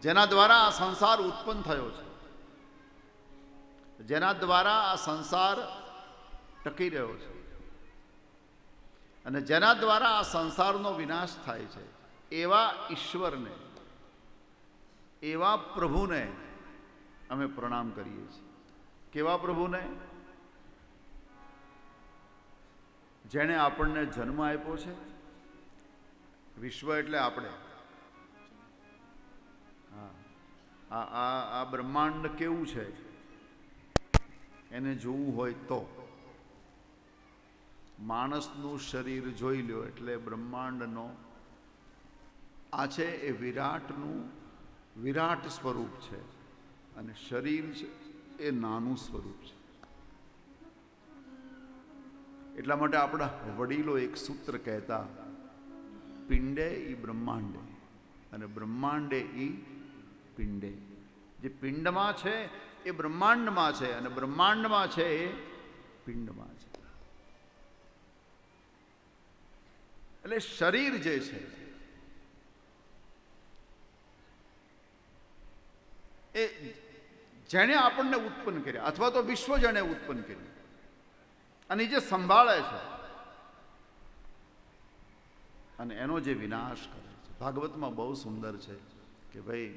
જેના દ્વારા આ સંસાર ઉત્પન્ન થયો છે, જેના દ્વારા આ સંસાર ટકી રહ્યો છે, અને જેના દ્વારા આ સંસારનો વિનાશ થાય છે, એવા ઈશ્વરને, એવા પ્રભુને અમે પ્રણામ કરીએ છીએ. કેવા પ્રભુને? જેણે આપણને જન્મ આપ્યો છે. વિશ્વ એટલે આપણે. આ બ્રહ્માંડ કેવું છે એને જોવું હોય તો માણસનું શરીર જોઈ લો એટલે બ્રહ્માંડનો આ છે એ વિરાટનું વિરાટ સ્વરૂપ છે, અને શરીર છે એ નાનું સ્વરૂપ છે. એટલા માટે આપણા વડીલો એક સૂત્ર કહેતા, પિંડે ઈ બ્રહ્માંડે અને બ્રહ્માંડે ઈ પિંડે. જે પિંડમાં છે એ બ્રહ્માંડમાં છે, અને બ્રહ્માંડમાં છે એ પિંડમાં છે. એટલે શરીર જે છે એ જેણે આપણને ઉત્પન્ન કર્યા, અથવા તો વિશ્વ જેણે ઉત્પન્ન કર્યું અને જે સંભાળે છે અને એનો જે વિનાશ કરે છે. ભાગવતમાં બહુ સુંદર છે કે ભાઈ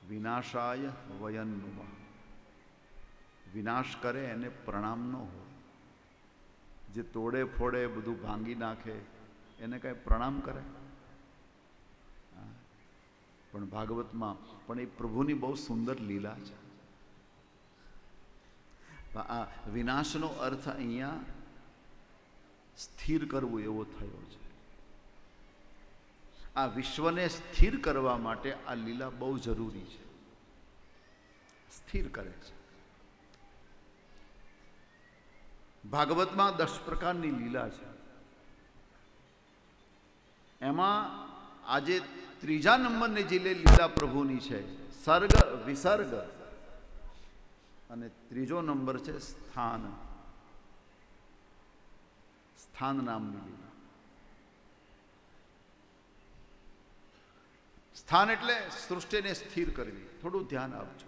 વિનાશાય વયન્નુમા, વિનાશ કરે એને પ્રણામ ન હોય. જે તોડે ફોડે બધું ભાંગી નાખે એને કઈ પ્રણામ કરે? પણ ભાગવતમાં પણ એ પ્રભુની બહુ સુંદર લીલા છે. આ વિનાશનો અર્થ અહીંયા સ્થિર કરવું એવો થયો છે. આ વિશ્વને સ્થિર કરવા માટે આ લીલા બહુ જરૂરી છે. સ્થિર કરે છે. ભાગવતમાં 10 પ્રકારની લીલા છે. એમાં આજે 3જા નંબરની જે લીલા પ્રભુની છે સર્ગ વિસર્ગ, અને 3જો નંબર છે સ્થાન. સ્થાન નામની લીલા. સ્થાન એટલે સૃષ્ટિને સ્થિર કરવી. થોડું ધ્યાન આપજો.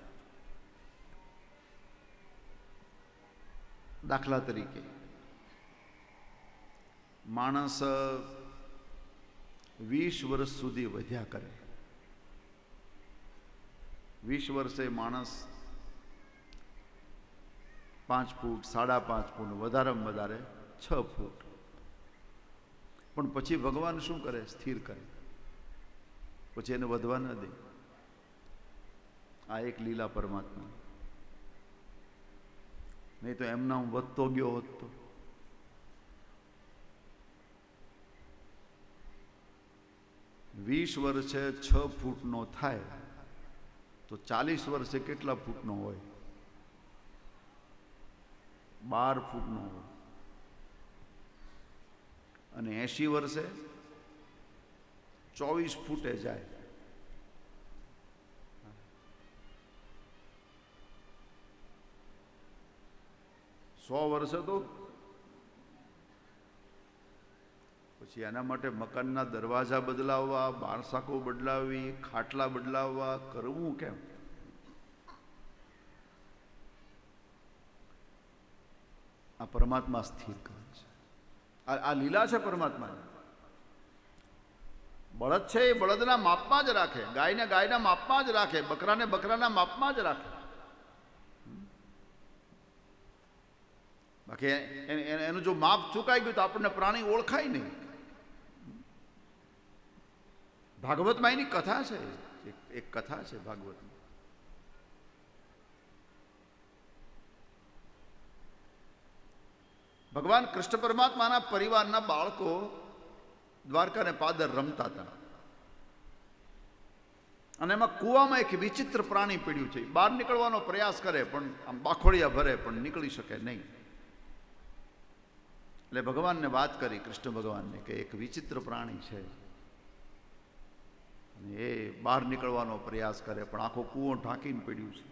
દાખલા તરીકે માણસ 20 વર્ષ સુધી વધ્યા કરે. 20 વર્ષે માણસ 5 ફૂટ, 5.5 ફૂટ, વધારેમાં વધારે 6 ફૂટ. પણ પછી ભગવાન શું કરે? સ્થિર કરે. પછી એને વધવા ન દે. આ એક લીલા પરમાત્મા. નહીં તો એમના હું વધતો ગયો હોત તો. વીસ વર્ષે 6 ફૂટનો થાય તો 40 વર્ષે કેટલા ફૂટનો હોય? 12 ફૂટનો હોય. અને 80 વર્ષે 24 ફૂટે જાય. 100 વર્ષે તો પછી એના માટે મકાનના દરવાજા બદલાવવા, બારસાકો બદલાવી, ખાટલા બદલાવવા, કરવું કેમ? આ પરમાત્મા સ્થિર કરે છે. આ લીલા છે પરમાત્માની. બળદ છે એ બળદના માપમાં જ રાખે, ગાયને ગાયના માપમાં જ રાખે, બકરાને બકરાના માપમાં જ રાખે. બાકી એનું જો માપ ચૂકાઈ ગયું તો આપણને પ્રાણી ઓળખાય નહીં. ભાગવતમાં એની કથા છે. એક કથા છે ભાગવતમાં. ભગવાન કૃષ્ણ પરમાત્માના પરિવારના બાળકો દ્વારકાને પાદર રમતા હતા, અને એમાં કૂવામાં એક વિચિત્ર પ્રાણી પડ્યું છે. બહાર નીકળવાનો પ્રયાસ કરે પણ આમ બાખોડિયા ભરે પણ નીકળી શકે નહીં. એટલે ભગવાનને વાત કરી, કૃષ્ણ ભગવાનને, કે એક વિચિત્ર પ્રાણી છે અને એ બહાર નીકળવાનો પ્રયાસ કરે પણ આખો કૂવો ઢાંકીને પડ્યું છે.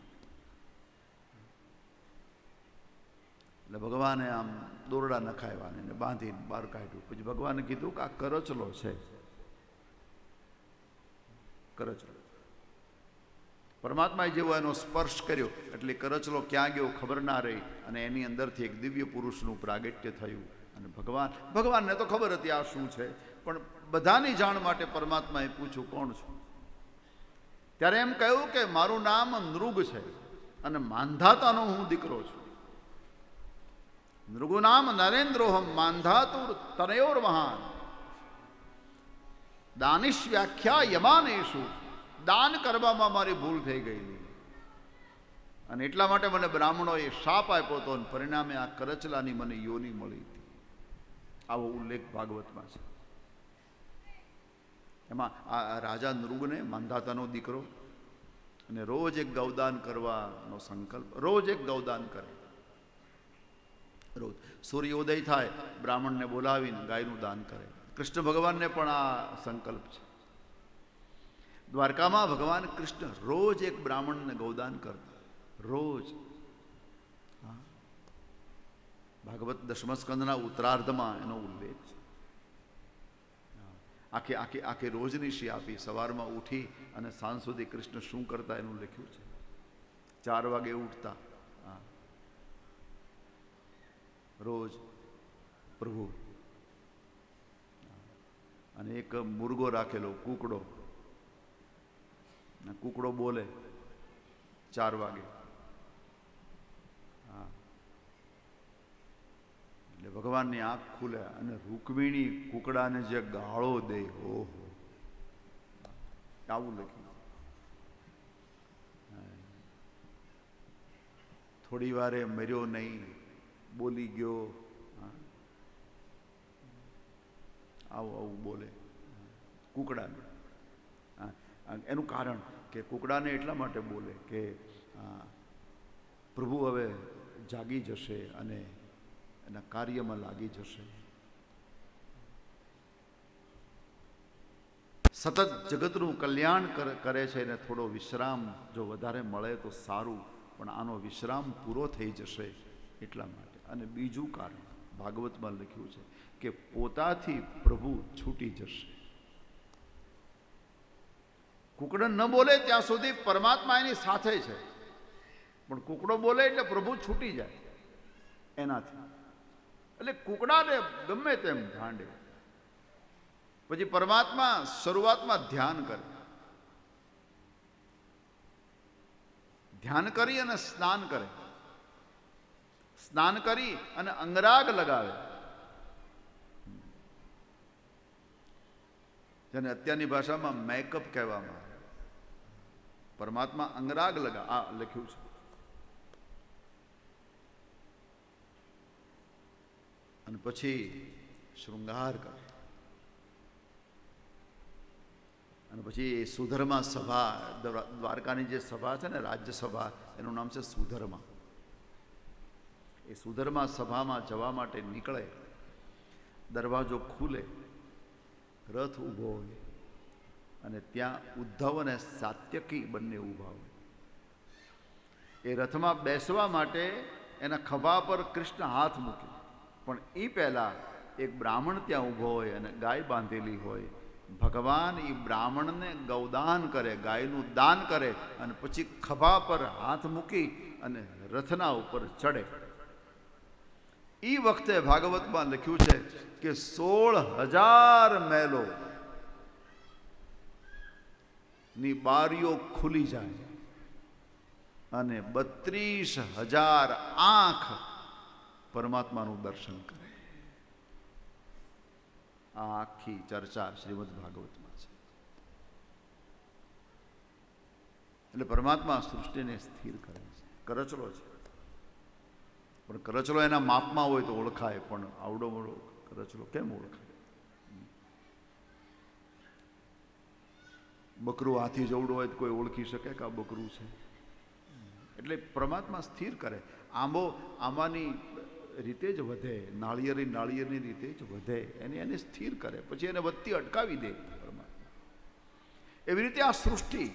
એટલે ભગવાને આમ દોરડા નખાવ્યા ને બાંધીને બહાર કાઢ્યું. પછી ભગવાને કીધું કે આ કરચલો છે. કરચલો. પરમાત્માએ જેવો એનો સ્પર્શ કર્યો એટલે કરચલો ક્યાં ગયો ખબર ના રહી, અને એની અંદરથી એક દિવ્ય પુરુષનું પ્રાગટ્ય થયું. અને ભગવાનને તો ખબર હતી આ શું છે, પણ બધાની જાણ માટે પરમાત્માએ પૂછ્યું કોણ છું? ત્યારે એમ કહ્યું કે મારું નામ નૃગ છે અને માંધાતાનો હું દીકરો છું. નૃગુ નામ નરેન્દ્રોહમ માંધાતુર તનયોર મહાન દાનિશ વ્યાખ્યા યમાનેશુ. દાન કરવામાં મારી ભૂલ થઈ ગયેલી અને એટલા માટે મને બ્રાહ્મણોએ શાપ આપ્યો હતો, અને પરિણામે આ કરચલાની મને યોની મળી હતી. આવો ઉલ્લેખ ભાગવતમાં છે. એમાં આ રાજા નૃગને, માંધાતાનો દીકરો, અને રોજ એક ગૌદાન કરવાનો સંકલ્પ. રોજ એક ગૌદાન કરે. રોજ સૂર્યોદય થાય બ્રાહ્મણને બોલાવીને ગાયનું દાન કરે. કૃષ્ણ ભગવાનને પણ આ સંકલ્પ છે. દ્વારકામાં ભગવાન કૃષ્ણ રોજ એક બ્રાહ્મણને ગૌદાન કરતા, રોજ. ભાગવત દશમ સ્કંદના ઉત્તરાર્ધમાં એનો ઉલ્લેખ છે. આખી રોજનીશી આપી, સવારમાં ઉઠી અને સાંજ સુધી કૃષ્ણ શું કરતા એનું લખ્યું છે. 4 વાગે ઉઠતા, રોજ પ્રભુ, અને એક મુર્ગો રાખેલો, કૂકડો. કૂકડો બોલે 4 વાગે. એટલે ભગવાનની આંખ ખુલે અને રૂકમિણી કૂકડાને જે ગાળો દે, ઓહો, આવું લખ્યું. થોડી વારે મર્યો નહીં, બોલી ગયો, આવું બોલે કૂકડાને. એનું કારણ કે કૂકડાને એટલા માટે બોલે કે પ્રભુ હવે જાગી જશે અને એના કાર્યમાં લાગી જશે. સતત જગતનું કલ્યાણ કરે છે અને થોડો વિશ્રામ જો વધારે મળે તો સારું, પણ આનો વિશ્રામ પૂરો થઈ જશે એટલા માટે. અને બીજું કારણ ભાગવતમાં લખ્યું છે કે પોતાથી પ્રભુ છૂટી જશે. કૂકડો ન બોલે ત્યાં સુધી પરમાત્મા એની સાથે છે, પણ કૂકડો બોલે એટલે પ્રભુ છૂટી જાય એનાથી. એટલે કૂકડાને ગમે તેમ ભાંડે, પછી પરમાત્મા શરૂઆતમાં ધ્યાન કરે, ધ્યાન કરી અને સ્નાન કરે, સ્નાન કરી અને અંગરાગ લગાવે, જેને અત્યારની ભાષામાં મેકઅપ કહેવામાં આવે. પરમાત્મા અંગરાગ આ લખ્યું છે. અને પછી શૃંગાર કરે, અને પછી સુધર્મા સભા, દ્વારકાની જે સભા છે ને, રાજ્યસભા, એનું નામ છે સુધર્મા. એ સુધર્મા સભામાં જવા માટે નીકળે, દરવાજો ખુલે, રથ ઊભો હોય અને ત્યાં ઉદ્ધવ અને સાત્યકી બંને ઊભા હોય. એ રથમાં બેસવા માટે એના ખભા પર કૃષ્ણ હાથ મૂકે, પણ એ પહેલા એક બ્રાહ્મણ ત્યાં ઊભો હોય અને ગાય બાંધેલી હોય. ભગવાન એ બ્રાહ્મણને ગૌદાન કરે, ગાયનું દાન કરે, અને પછી ખભા પર હાથ મૂકી અને રથના ઉપર ચડે. એ વખતે ભાગવતમાં લખ્યું છે કે 16,000 મહેલો ની બારીઓ ખુલી જાય અને 32,000 આંખ પરમાત્માનું દર્શન કરે. આ આખી ચર્ચા શ્રીમદ ભાગવતમાં છે. એટલે પરમાત્મા સૃષ્ટિને સ્થિર કરે છે. કરચલો છે, પણ કરચલો એના માપમાં હોય તો ઓળખાય, પણ આવડો મોડો કરચલો કેમ ઓળખાય? બકરું હાથી જવડું હોય તો કોઈ ઓળખી શકે કે આ બકરું છે? એટલે પરમાત્મા સ્થિર કરે. આંબાની રીતે જ વધે, નાળિયેરની રીતે જ વધે, એને સ્થિર કરે, પછી એને વધતી અટકાવી દે પરમાત્મા. એવી રીતે આ સૃષ્ટિ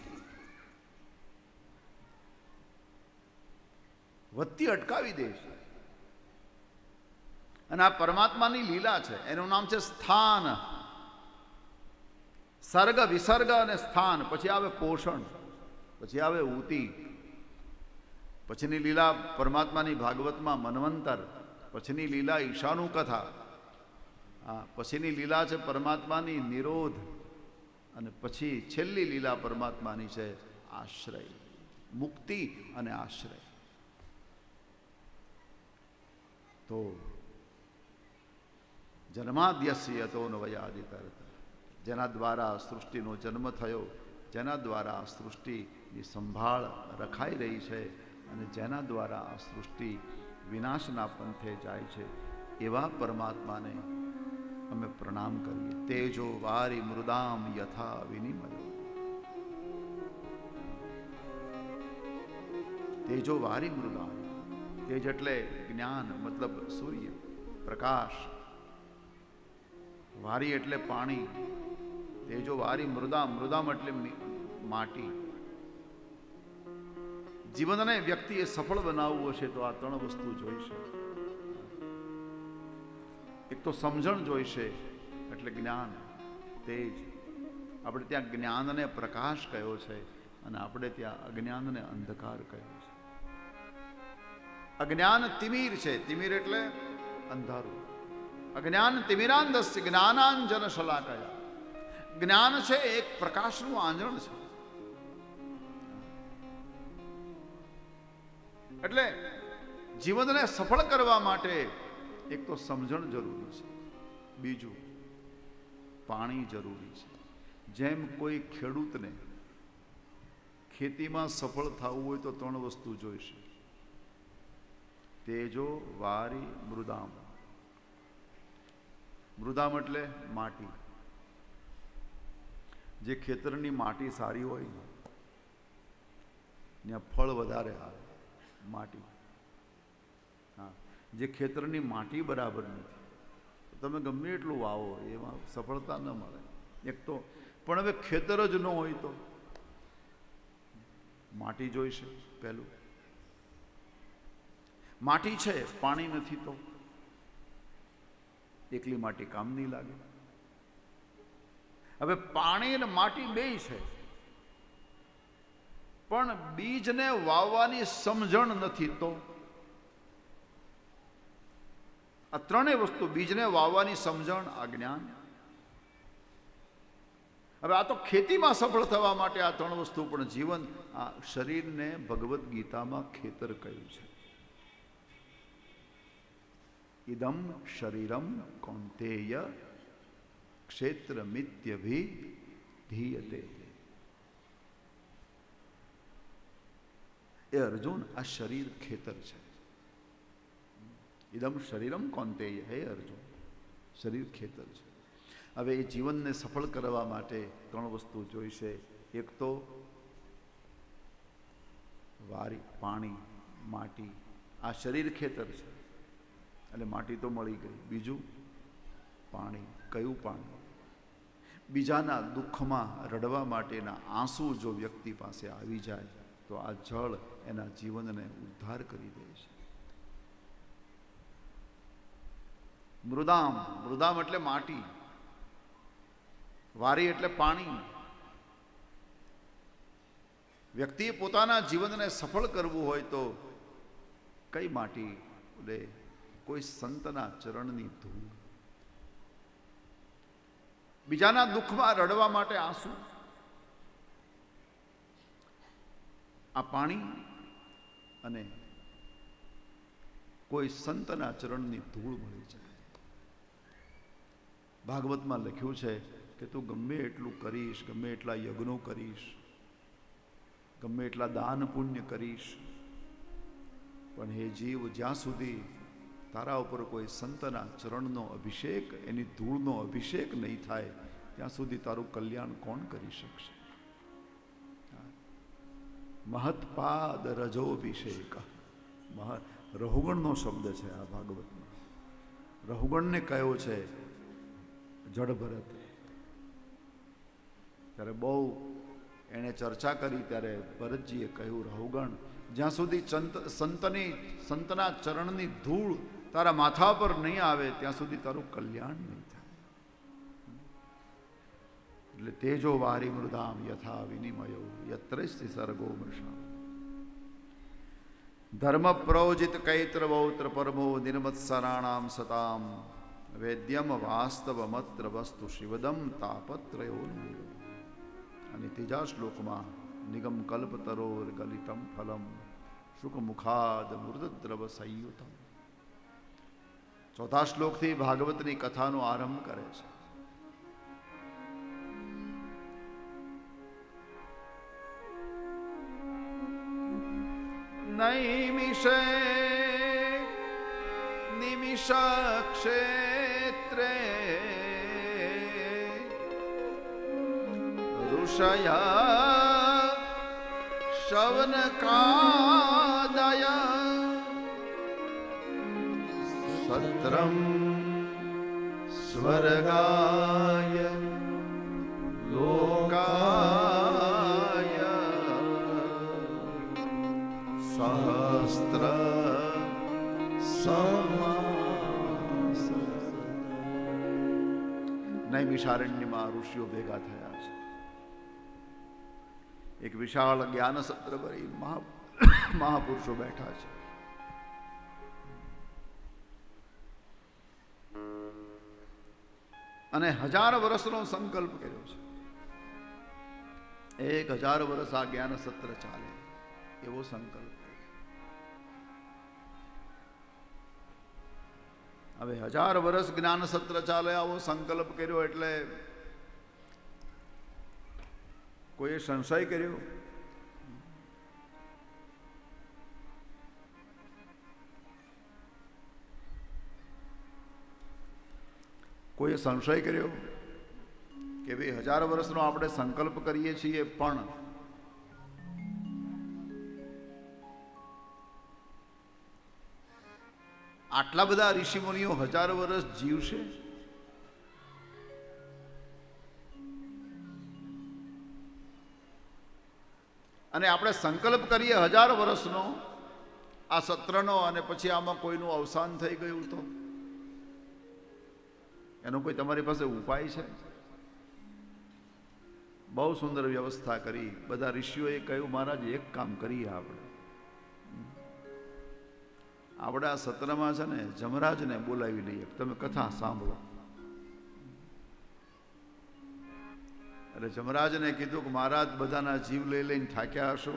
વધતી અટકાવી દે છે. અને આ પરમાત્માની લીલા છે. એનું નામ છે સ્થાન. સર્ગ, વિસર્ગ અને સ્થાન. પછી આવે પોષણ, પછી આવે ઉતિ. પછીની લીલા પરમાત્માની ભાગવતમાં મન્વંતર, પછીની લીલા ઈશાનું કથા, પછીની લીલા છે પરમાત્માની નિરોધ, અને પછી છેલ્લી લીલા પરમાત્માની છે આશ્રય, મુક્તિ અને આશ્રય. તો જન્માદ્યસ્ય યતો ન વયાદિતરત, જેના દ્વારા સૃષ્ટિનો જન્મ થયો, જેના દ્વારા આ સૃષ્ટિની સંભાળ રખાઈ રહી છે, અને જેના દ્વારા આ સૃષ્ટિ વિનાશના પંથે જાય છે, એવા પરમાત્માને અમે પ્રણામ કરીએ. તેજો વારી મૃદામ યથા વિનિમય. તેજો વારી મૃદામ. તેજ એટલે જ્ઞાન, મતલબ સૂર્ય પ્રકાશ. વારી એટલે પાણી. તેજો વારી મૃદામ. મૃદામ એટલે માટી. જીવનને વ્યક્તિએ સફળ બનાવવું હશે તો આ ત્રણ વસ્તુ જોઈશે. એક તો સમજણ જોઈશે, એટલે જ્ઞાન, તેજ. આપણે ત્યાં જ્ઞાનને પ્રકાશ કયો છે અને આપણે ત્યાં અજ્ઞાનને અંધકાર કયો છે. અજ્ઞાન તિમિર છે, તિમિર એટલે અંધારું. અજ્ઞાન તિમિરાંધસ્ય જ્ઞાનાંજન શલાકયા. જ્ઞાન છે એક પ્રકાશનું આંજણ છે. એટલે જીવનને સફળ કરવા માટે એક તો સમજણ જરૂરી છે, બીજું પાણી જરૂરી છે. જેમ કોઈ ખેડૂતને ખેતીમાં સફળ થવું હોય તો ત્રણ વસ્તુ જોઈશે: તેજો, વારી, મૃદામ. મૃદામ એટલે માટી. જે ખેતરની માટી સારી હોય ત્યાં ફળ વધારે આવે. માટી. હા, જે ખેતરની માટી બરાબર નથી, તમે ગમે એટલું વાવો એમાં સફળતા ન મળે. એક તો પણ હવે ખેતર જ ન હોય તો માટી જોઈશે. પહેલું માટી છે, પાણી નથી તો એકલી માટી કામ નહીં લાગે. હવે પાણી અને માટી બેય છે, પણ બીજને વાવવાની સમજણ નથી તો આ ત્રણેય વસ્તુ, બીજને વાવવાની સમજણ, આ જ્ઞાન. હવે આ તો ખેતીમાં સફળ થવા માટે આ ત્રણ વસ્તુ, પણ જીવન, આ શરીરને ભગવદ્ ગીતામાં ખેતર કહ્યું છે. ઇદમ શરીરમ કૌંતેય ક્ષેત્રમિત્યભિધીયતે. એ અર્જુન, આ શરીર ખેતર છે. ઇદમ શરીરમ કૌંતેય, હે અર્જુન, શરીર ખેતર છે. હવે એ જીવનને સફળ કરવા માટે ત્રણ વસ્તુ જોઈશે. એક તો વારી, પાણી, માટી. આ શરીર ખેતર છે એટલે માટી તો મળી ગઈ. બીજું પાણી. કયું પાણી? બીજાના દુઃખમાં રડવા માટેના આંસુ જો વ્યક્તિ પાસે આવી જાય તો આ જળ એના જીવનને ઉદ્ધાર કરી દે છે. મૃદામ. મૃદામ એટલે માટી. વારી એટલે પાણી. વ્યક્તિએ પોતાના જીવનને સફળ કરવું હોય તો કઈ માટી લે? કોઈ સંતના ચરણની ધૂળ. બીજાના દુઃખમાં રડવા માટે આંસુ, આ પાણી. અને કોઈ સંતના ચરણની ધૂળ મળી જાય. ભાગવતમાં લખ્યું છે કે તું ગમે એટલું કરીશ, ગમે એટલા યજ્ઞો કરીશ, ગમે એટલા દાન પુણ્ય કરીશ, પણ હે જીવ, જ્યાં સુધી તારા ઉપર કોઈ સંતના ચરણનો અભિષેક, એની ધૂળનો અભિષેક નહીં થાય ત્યાં સુધી તારું કલ્યાણ કોણ કરી શકશે? મહત્પાદ રજોભિષેક. રહુગણનો શબ્દ છે આ ભાગવતમાં. રહુગણને કયો છે જડ ભરત. ત્યારે બહુ એણે ચર્ચા કરી ત્યારે ભરતજીએ કહ્યું, રહુગણ, જ્યાં સુધી સંતના ચરણની ધૂળ તારા માથા પર નહીં આવે ત્યાં સુધી તારું કલ્યાણ નહીં થાય. એટલે તેજો વારી મૃદામ યથા વિનિમયો યત્રસ્તિ સર્ગો મૃષા. ધર્મ પ્રોજિત કૈત્ર વૌત્ર પરમો નિર્મત્સરાણામ સતામ વેદ્યમ વાસ્તવમત્ર વસ્તુ શિવદમ તાપત્રયો. અને ત્રીજા શ્લોકમાં નિગમ કલ્પતરોર ગલિતમ ફલમ શુક મુખાદ મૃદદ્રવ સંયુતમ. ચોથા શ્લોકથી ભાગવતની કથાનો આરંભ કરે છે. નૈમિષે નિમિષ ક્ષેત્રે ઋષયા શવનકાદય સત્રમ સ્વર્ગાય લોકાય સહસ્ત્ર નૈમિષારણ્યમાં ઋષિઓ ભેગા થયા છે. એક વિશાળ જ્ઞાન સત્ર ભરી મહાપુરુષો બેઠા છે. અને 1000 વર્ષનો સંકલ્પ કર્યો છે. 1000 વર્ષ આ જ્ઞાન સત્ર ચાલે એવો સંકલ્પ. હવે 1000 વર્ષ જ્ઞાન સત્ર ચાલે આવો સંકલ્પ કર્યો એટલે કોઈએ સંશય કર્યો? કોઈએ સંશય કર્યો કે ભાઈ 1000 વર્ષનો આપણે સંકલ્પ કરીએ છીએ, પણ આટલા બધા ઋષિમુનિઓ 1000 વર્ષ જીવશે? અને આપણે સંકલ્પ કરીએ 1000 વર્ષનો આ સત્રનો, અને પછી આમાં કોઈનું અવસાન થઈ ગયું તો એનો કોઈ તમારી પાસે ઉપાય છે? બહુ સુંદર વ્યવસ્થા કરી. બધા ઋષિઓએ કહ્યું, મહારાજ એક કામ કરીએ, આપણે આ સત્રમાં છે ને જમરાજને બોલાવી લઈએ, તમે કથા સાંભળો. એટલે જમરાજને કીધું કે મહારાજ બધાના જીવ લઈ લઈને થાક્યા હશો,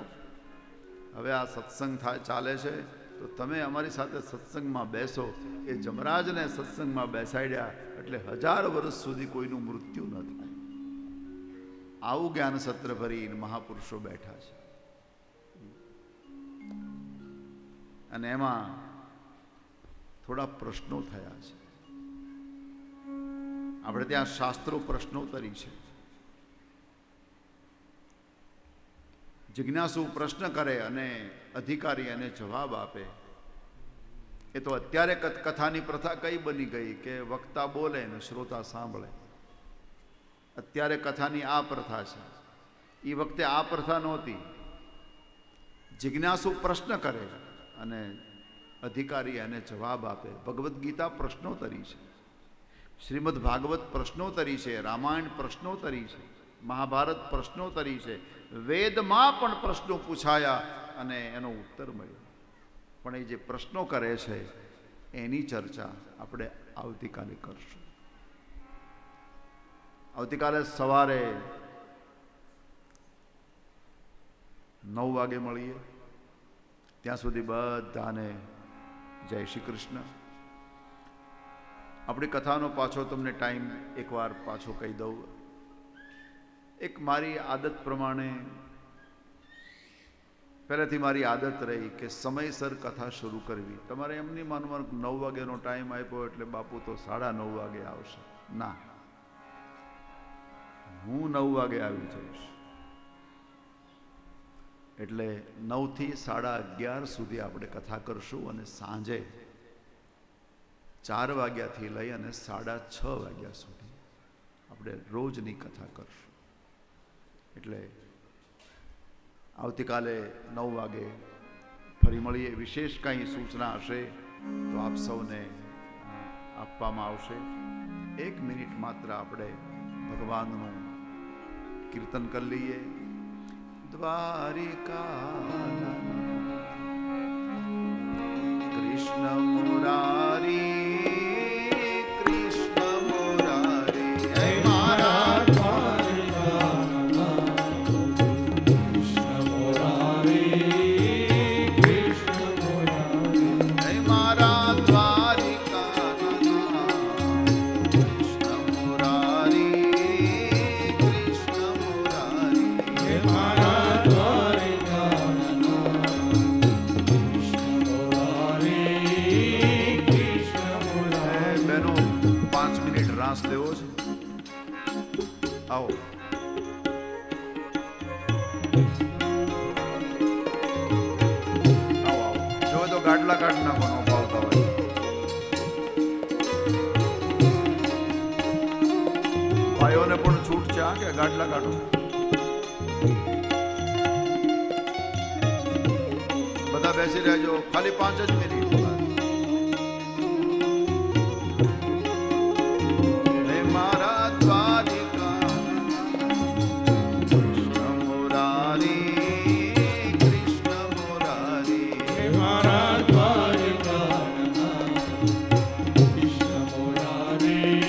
હવે આ સત્સંગ ચાલે છે તો તમે અમારી સાથે સત્સંગમાં બેસો. એ જમરાજને સત્સંગમાં બેસાડ્યા એટલે 1000 વર્ષ સુધી કોઈનું મૃત્યુ ન થાય. આવું જ્ઞાન સત્ર ભરીને મહાપુરુષો બેઠા છે. અને એમાં થોડા પ્રશ્નો થયા છે. આપણે ત્યાં શાસ્ત્રો પ્રશ્નોત્તરી છે. જિજ્ઞાસુ પ્રશ્ન કરે અને અધિકારી એને જવાબ આપે. એ તો અત્યારે કથાની પ્રથા કઈ બની ગઈ કે વક્તા બોલે ને શ્રોતા સાંભળે. અત્યારે કથાની આ પ્રથા છે. એ વખતે આ પ્રથા નહોતી. જિજ્ઞાસુ પ્રશ્ન કરે અને અધિકારી એને જવાબ આપે. ભગવદ્ ગીતા પ્રશ્નોત્તરી છે, શ્રીમદ ભાગવત પ્રશ્નોત્તરી છે, રામાયણ પ્રશ્નોત્તરી છે, મહાભારત પ્રશ્નોત્તરી છે. વેદમાં પણ પ્રશ્નો પૂછાયા અને એનો ઉત્તર મળ્યો. પણ એ જે પ્રશ્નો કરે છે એની ચર્ચા આપણે આવતીકાલે કરશું. આવતીકાલે સવારે 9 વાગે મળીએ. ત્યાં સુધી બધાને જય શ્રી કૃષ્ણ. આપણી કથાનો પાછો તમને ટાઈમ એકવાર પાછો કહી દઉં. એક મારી આદત પ્રમાણે પહેલેથી મારી આદત રહી કે સમયસર કથા શરૂ કરવી. તમારે એમ નહીં માનવાનું 9 વાગ્યાનો ટાઈમ આપ્યો એટલે બાપુ તો 9:30 વાગે આવશે. ના, હું 9 વાગે આવી જઈશ. એટલે 9 થી 11:30 સુધી આપણે કથા કરશું અને સાંજે 4 વાગ્યાથી લઈ અને 6:30 વાગ્યા સુધી આપણે રોજની કથા કરશું. એટલે આવતીકાલે 9 વાગે ફરી મળીએ. વિશેષ કંઈ સૂચના હશે તો આપ સૌને આપવામાં આવશે. 1 મિનિટ માત્ર આપણે ભગવાનનું કીર્તન કરી લઈએ. દ્વારિકા કૃષ્ણ મુરારી લેવો છે. આવો આવો જો તો ગાડલા કાઢ નાખવાનો ભાવતા હોય. ભાઈઓને પણ છૂટ છે કે ગાડલા કાઢો. બધા બેસી રહેજો, ખાલી 5 જ મિનિટ. હે મારા દ્વારિકા કૃષ્ણ મુરારી, કૃષ્ણ મુરારી. હે મારા દ્વારિકા કૃષ્ણ મુરારી,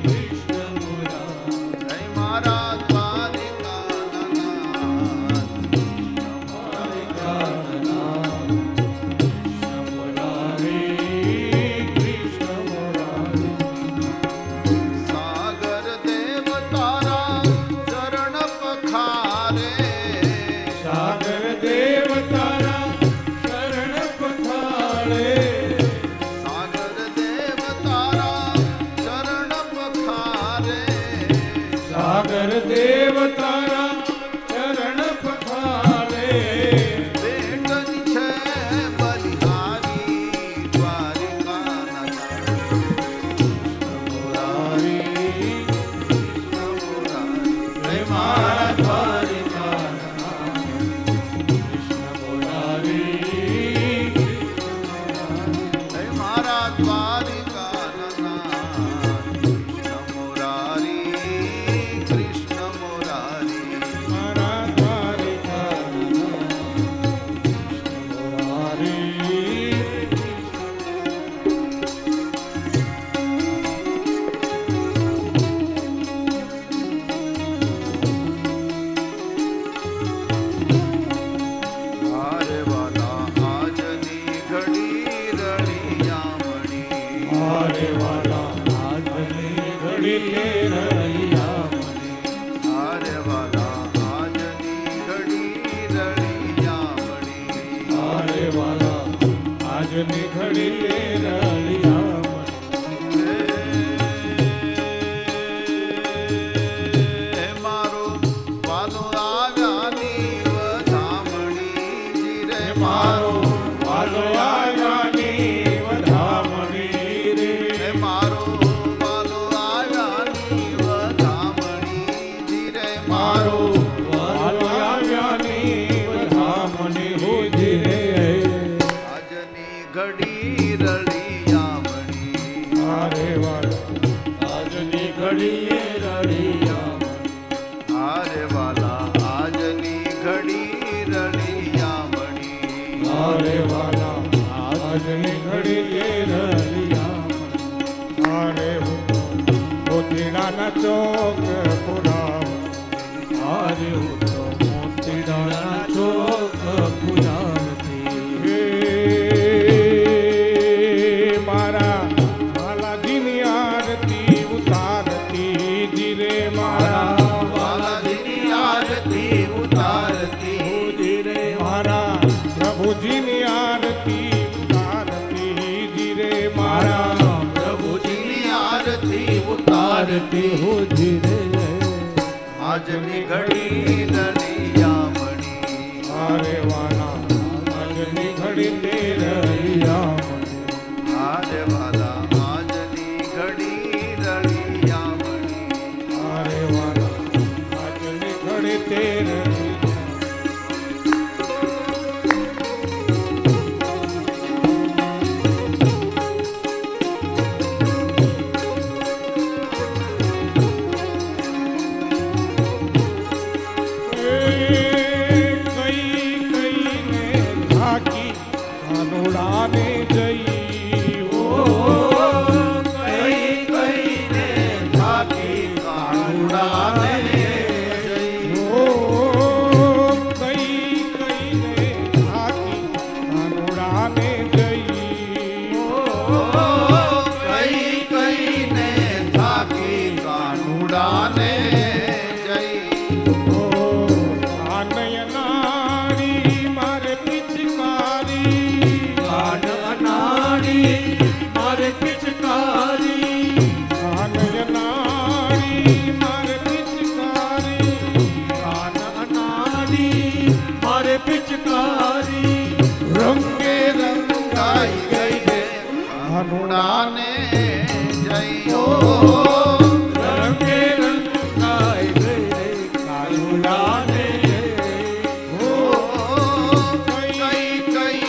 કૃષ્ણ મુરારી. હે મારા દ્વારિકા સાગર દેવ તારા ચરણ પખારે. બેટની છે બલિહારી દ્વારિકા મુરારી, હે મારા દ્વારિકા કૃષ્ણ મુરારી, હે મારા દ્વારિકા કૃષ્ણ મુરારી. મારા દ્વારિકા કૃષ્ણ મુરારી. હારે વાલા આજની ઘડી રળિયામણી. હારે વાલા આજની ઘડી રળિયા મને. હારે વાલા આજની ઘડી રળિયામણી. હારે વાલા આજની ઘડી રળિયા મને. હે મારો વાલો આવ્યાની વધામણી જીરે મારો મારો વાલો આવ્યાની વધામણી રે. હે મારો વાલો આવ્યાની વધામણી જીરે મારો મારો વાલો આવ્યાની વધામણી હોજી રે. આજની ઘડી રળિયામણી. હારે વાલા આજની ઘડી રળિયા મને. હારે વાલા આજની ઘડી રળિયામણી. હારે વાલા આજની ઘડી રળિયા મને. હારે મોતીડાના ચોક પુરાવ. હારે હું તો મોતીડાના ચોક પુરાવતી. હે મારા બાલાજીની આરતી ઉતારતી ધીરે. મારા બાલાજીની આરતી ઉતારતી ધીરે. મારા પ્રભુજીની આરતી ઉતારતી ધીરે. મારા પ્રભુજીની આરતી ઉતારતી હોજી રે. આજની ઘડી રળિયામણી. હારે વાલા આજની ઘડી તે રળિયા મને. હારે વાલા આજની ઘડી રળિયામણી. હારે વાલા આજની ઘડી તે રળિયા. હનુડાને જયો રંગે રંગ ગાય ગઈ કાનુડાને કઈ કઈ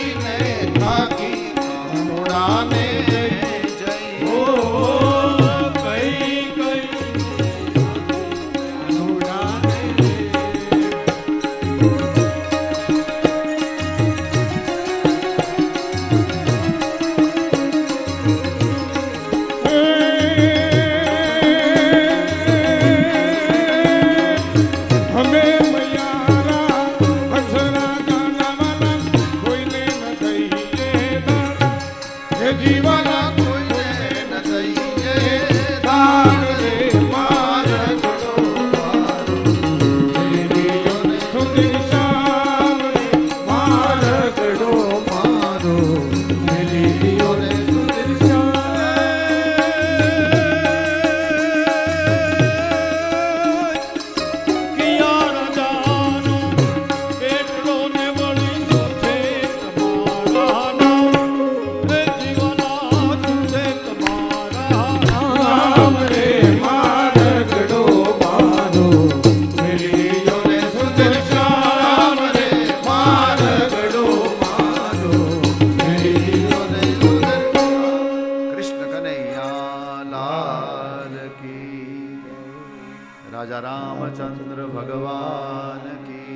राजा रामचंद्र भगवान की,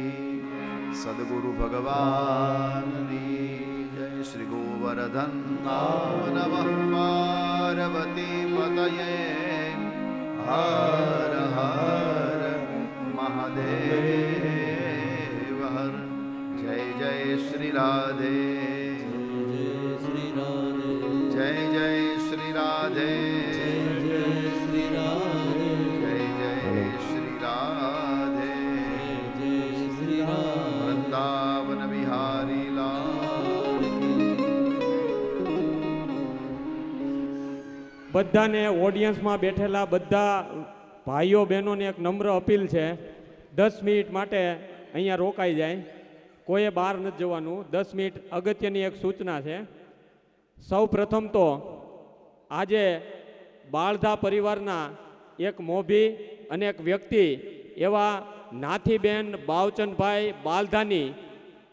सदगुरु भगवान की जय। श्री गोवर्धन नमः पार्वती पतये हर हर महादेव हर। जय जय श्री राधे जय जय श्री राधे जय जय श्री राधे वृंदावन बिहारी लाल। બધાને ઓડિયન્સમાં બેઠેલા બધા ભાઈઓ બહેનોને એક નમ્ર અપીલ છે, 10 મિનિટ માટે અહીંયા રોકાઈ જાય, કોઈએ બહાર નથી જવાનું. 10 મિનિટ અગત્યની એક સૂચના છે. સૌ પ્રથમ તો આજે બાળધા પરિવારના એક મોભી અને એક વ્યક્તિ એવા નાથીબેન બાવચંદભાઈ બાલધાની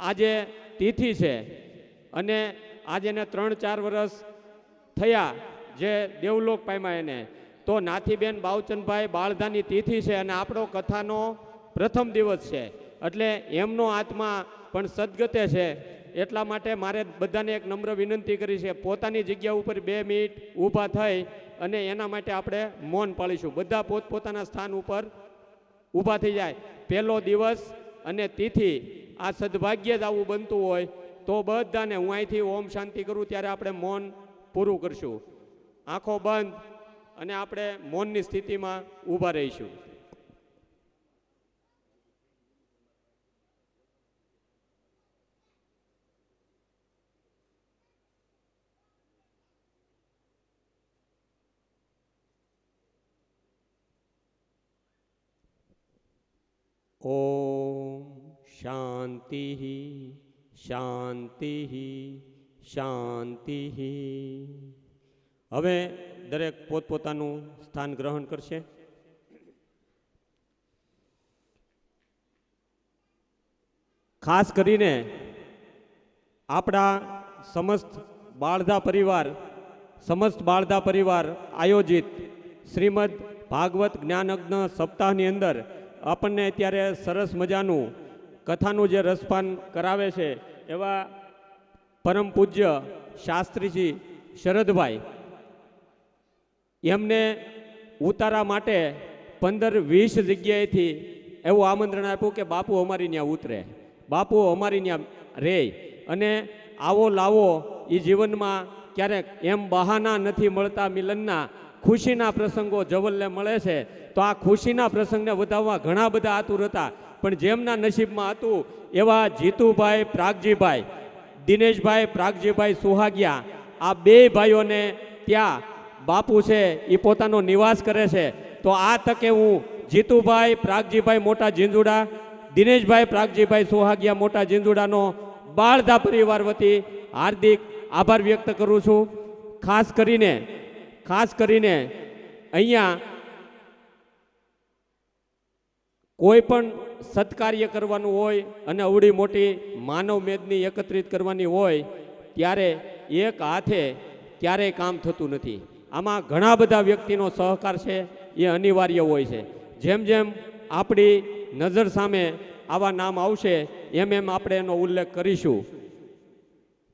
આજે તિથિ છે અને આજે એને 3-4 વર્ષ થયા જે દેવલોક પામ્યા એને. તો નાથીબેન બાવચંદભાઈ બાળધાની તિથિ છે અને આપણો કથાનો પ્રથમ દિવસ છે, એટલે એમનો આત્મા પણ સદગતે છે. એટલા માટે મારે બધાને એક નમ્ર વિનંતી કરી છે, પોતાની જગ્યા ઉપર 2 મિનિટ ઊભા થઈ અને એના માટે આપણે મૌન પાળીશું. બધા પોતપોતાના સ્થાન ઉપર ઊભા થઈ જાય. પહેલો દિવસ અને તિથિ આ સદભાગ્ય જ આવું બનતું હોય તો બધાને હું અહીંથી ઓમ શાંતિ કરું ત્યારે આપણે મૌન પૂરું કરશું. આંખો બંધ અને આપણે મૌનની સ્થિતિમાં ઊભા રહીશું. ઓમ શાંતિ શાંતિ શાંતિ. હવે દરેક પોતપોતાનું સ્થાન ગ્રહણ કરશે. ખાસ કરીને આપણા સમસ્ત બાળધા પરિવાર આયોજિત શ્રીમદ ભાગવત જ્ઞાનજ્ઞ સપ્તાહની અંદર આપણને અત્યારે સરસ મજાનું કથાનું જે રસપાન કરાવે છે એવા પરમ પૂજ્ય શાસ્ત્રીજી શરદભાઈ, એમને ઉતારા માટે 15-20 જગ્યાએથી એવું આમંત્રણ આપ્યું કે બાપુ અમારી ત્યાં ઉતરે, બાપુ અમારી ત્યાં રહે. અને આવો લાવો એ જીવનમાં ક્યારેક એમ બહાના નથી મળતા મિલનના, ખુશીના પ્રસંગો જવલ્લે મળે છે. તો આ ખુશીના પ્રસંગને વધાવવા ઘણા બધા આતુર હતા, પણ જેમના નસીબમાં હતું એવા જીતુભાઈ પ્રાગજીભાઈ, દિનેશભાઈ પ્રાગજીભાઈ સુહાગિયા, આ 2 ભાઈઓને ત્યાં બાપુ છે એ પોતાનો નિવાસ કરે છે. તો આ તકે હું જીતુભાઈ પ્રાગજીભાઈ મોટા જીંજુડા, દિનેશભાઈ પ્રાગજીભાઈ સુહાગિયા મોટા જીંજુડાનો બાળધા પરિવાર વતી હાર્દિક આભાર વ્યક્ત કરું છું. ખાસ કરીને અહીંયા કોઈ પણ સત્કાર્ય કરવાનું હોય અને અવડી મોટી માનવ મેદની એકત્રિત કરવાની હોય ત્યારે એક હાથે ક્યારેય કામ થતું નથી. આમાં ઘણા બધા વ્યક્તિનો સહકાર છે, એ અનિવાર્ય હોય છે. જેમ જેમ આપણી નજર સામે આવા નામ આવશે એમ આપણે એનો ઉલ્લેખ કરીશું.